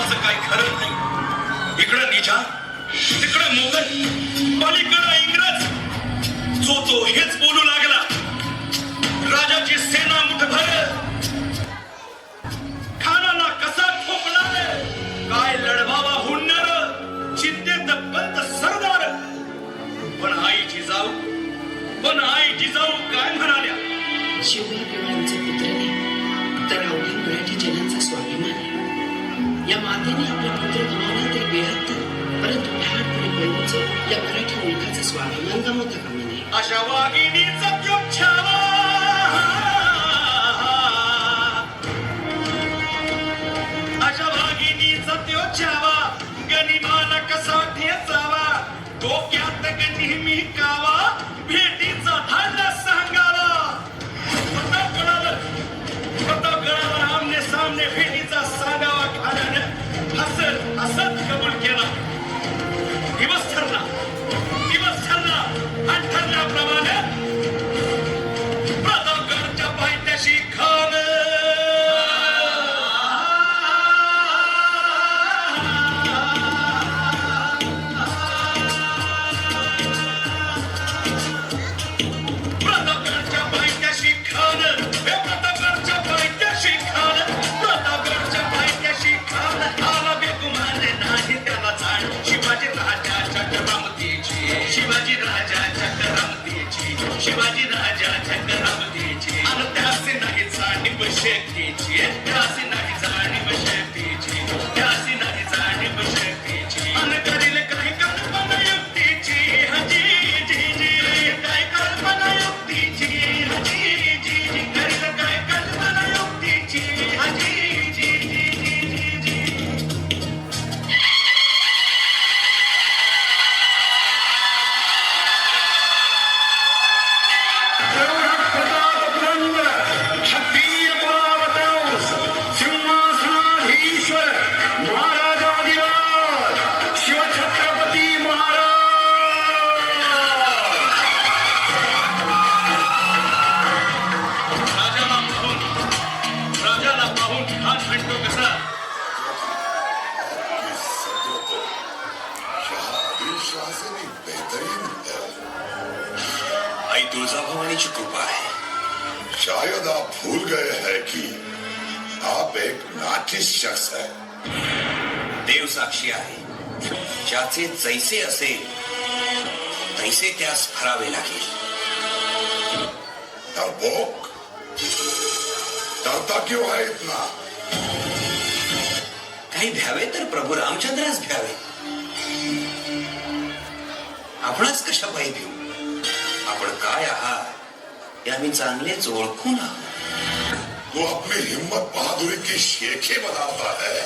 कोणाचं काय खरं नाही. इकडं निजाम, तिकडं मोगल, पलीकडं इंग्रज. जो तो हेच बोलू लागला. राजाची सेना मुठभर, खानाला कसा ठोकणार, काय लढवावा हुंडर, चिंतेत बंद सरदार. पण आई जिजाऊ काय म्हणाल्या? शिवबा केवळ आमचा पुत्र नाही तर अवघ्या मराठी जनांचा स्वाभिमान आहे. या मातेने आपला पुत्र गमावला तरी बेहत्तर, परंतु लहानपणी बहिणीचं या मराठी मुलगाचा स्वाभिमान गमावता कामा नये. अशा वाघिणीचा त्योग छावा, अशा वाघिणीचा त्योग छावा, गनिमान कसा ठेचावा, डोक्यात नेहमी कावा, भेटीचा धाडा सांगावा. प्रतापगडावर आमने सामने भेटीचा सांगावा खाण्यानं हसत कबूल केला. दिवस ठरला आणि ठरल्याप्रमाणे प्रतापगडच्या पायथ्याशी खान शिवाजी राजा छत्रपतीची आणि त्यासी नाही जाणीव शक्तीची, त्यासी नाही जाणीव शक्तीची, त्यासी नाही जाणीव शक्तीची. आणि करील काही कल्पना युक्तीची, हजी जी जी, काही कल्पना युक्तीची, हजी जी जी, करील काही कल्पना युक्तीची, हजी जी जी जी जी. आई तुळजाभवानीची कृपा आहे. शायद आप भूल गए हैं कि आप एक नाटिस शख्स है. देव साक्षी आहे. ज्याचे जैसे असेल तैसे त्यास भरावे लागेल. डरपोक, डरता क्यों है इतना? काही भ्यावे तर प्रभू रामचंद्रास भ्यावे. आपणच कशा पायी भिऊ? आपण काय आहात हे आम्ही चांगलेच ओळखून आहोत. तू अपनी हिम्मत बहादुरी की शेखे बताता है.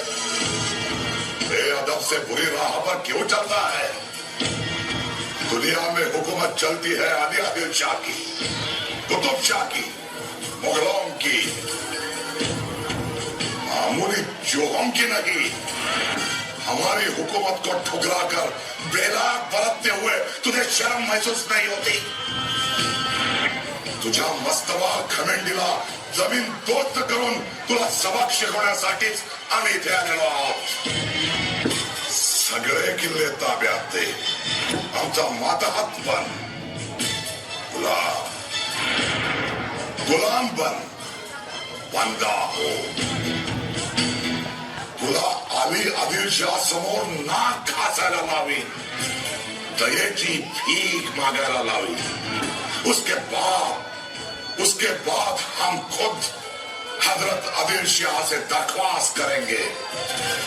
बेअदब से बुरी राह पर क्यों चलता है? दुनिया में हुकूमत चलती है अली आदिल शाह की, कुतुब शाह की, मुगलों की, मामूली जोहों की नहीं. हमारी हुकूमत को ठुकरा कर बेलाग बरतते हुए तुझे शर्म महसूस नहीं होती? तुझ्या मस्तवा खमेंडीला जमीन दोस्त करून तुला सबक शिकवण्यासाठीच आम्ही इथे आलेलो आहोत. सगळे किल्ले ताब्यात दे. आमचा मातहत बन. गुलाम बन. बंदा हो. तुला अली आदिलशाह समोर नाक घासायला लावी, दयेची भीक मागायला लावी. उसके बाद हम खुद हजरत आदिल शाह से दरख्वास्त करेंगे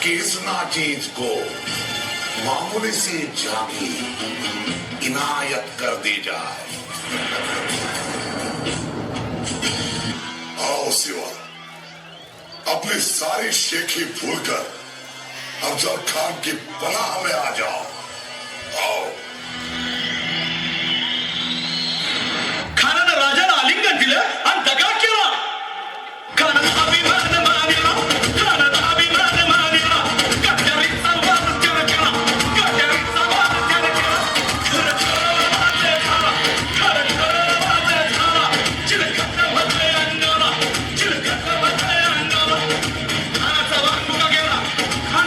कि इस नाचीज को मामूली सी जागीर इनायत कर दी जाए. आओ सिवा, अपनी सारी शेखी भूलकर अफजल खान की पनाह में आ जाओ. आओ. खानानं राजाला आलिंगन दिलं आणि दगा केला. खानानं अभिमान मानला, खानानं अभिमान मानला. कट्यारीचा वाद त्यानं केला, कट्यारीचा वाद त्यानं केला. खरं वाद झाला, खरं वाद झाला. चिलखत भरले अंगाला, चिलखत भरले अंगाला. खानाचा वाद मुका गेला. खान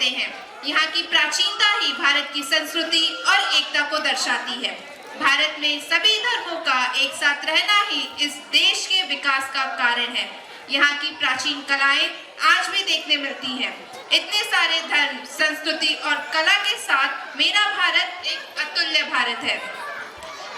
रहते हैं। यहाँ की प्राचीनता ही भारत की संस्कृति और एकता को दर्शाती है। भारत में सभी धर्मों का एक साथ रहना ही इस देश के विकास का कारण है। यहाँ की प्राचीन कलाएं आज भी देखने मिलती हैं। इतने सारे धर्म, संस्कृति और कला के साथ मेरा भारत एक अतुल्य भारत है।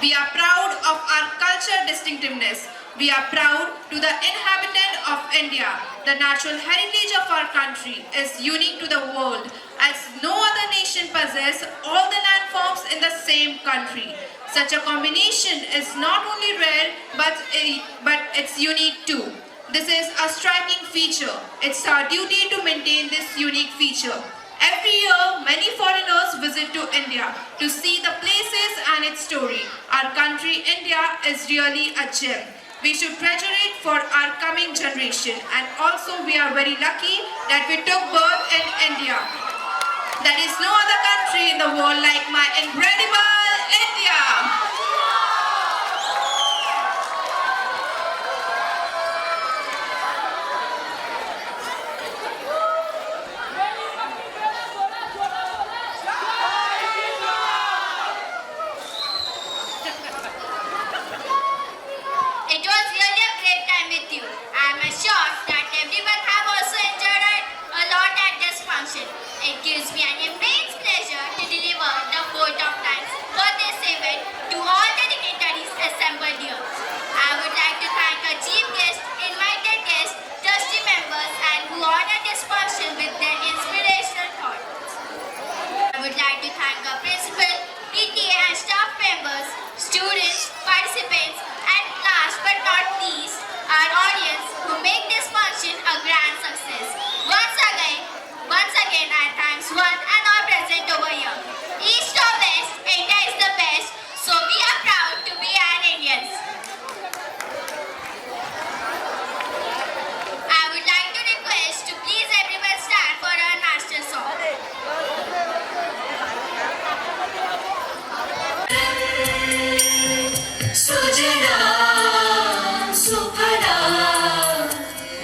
We are proud of our culture distinctiveness. We are proud to the inhabitant of India. The natural heritage of our country is unique to the world, as no other nation possess all the landforms in the same country. Such a combination is not only rare, but it's unique too. This is a striking feature. It's our duty to maintain this unique feature. Every year, many foreigners visit to India to see the places and its story. Our country, India, is really a gem. We should treasure it for our coming generation. And also, we are very lucky that we took birth in India. There is no other country in the world like my incredible India. It was really a great time with you. I am sure that everyone have also enjoyed it a lot at this function. It gives me an immense pleasure to deliver the vote of thanks for this event to all the dignitaries assembled here. I would like to thank our chief guests, invited guests, trustee members, and who honored this function with their inspirational thoughts. I would like to thank our principal, PTA and staff members, students, participants, and last but not least, our audience who make this function a grand success. Once again, I thanks one and all present over here. East or West, India is the best, so we are proud to be an Indians. I would like to request to please everyone stand for our national song. सुजलां सुफलां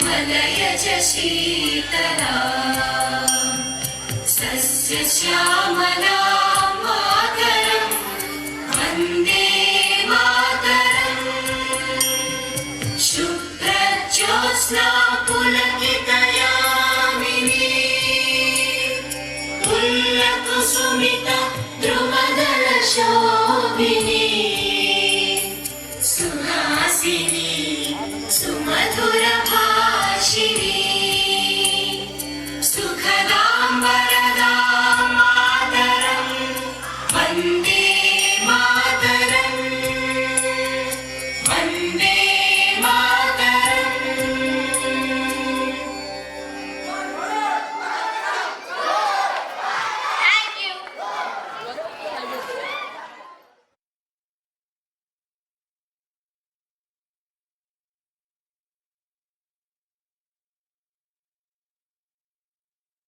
मलयज शीतलां सस्यश्यामलां मातरं वन्दे मातरम् शुभ्रज्योत्स्ना पुलकितयामिनी पुल्लकुसुमिता द्रुमदलशोभिनी सुहासिनी सुमधुर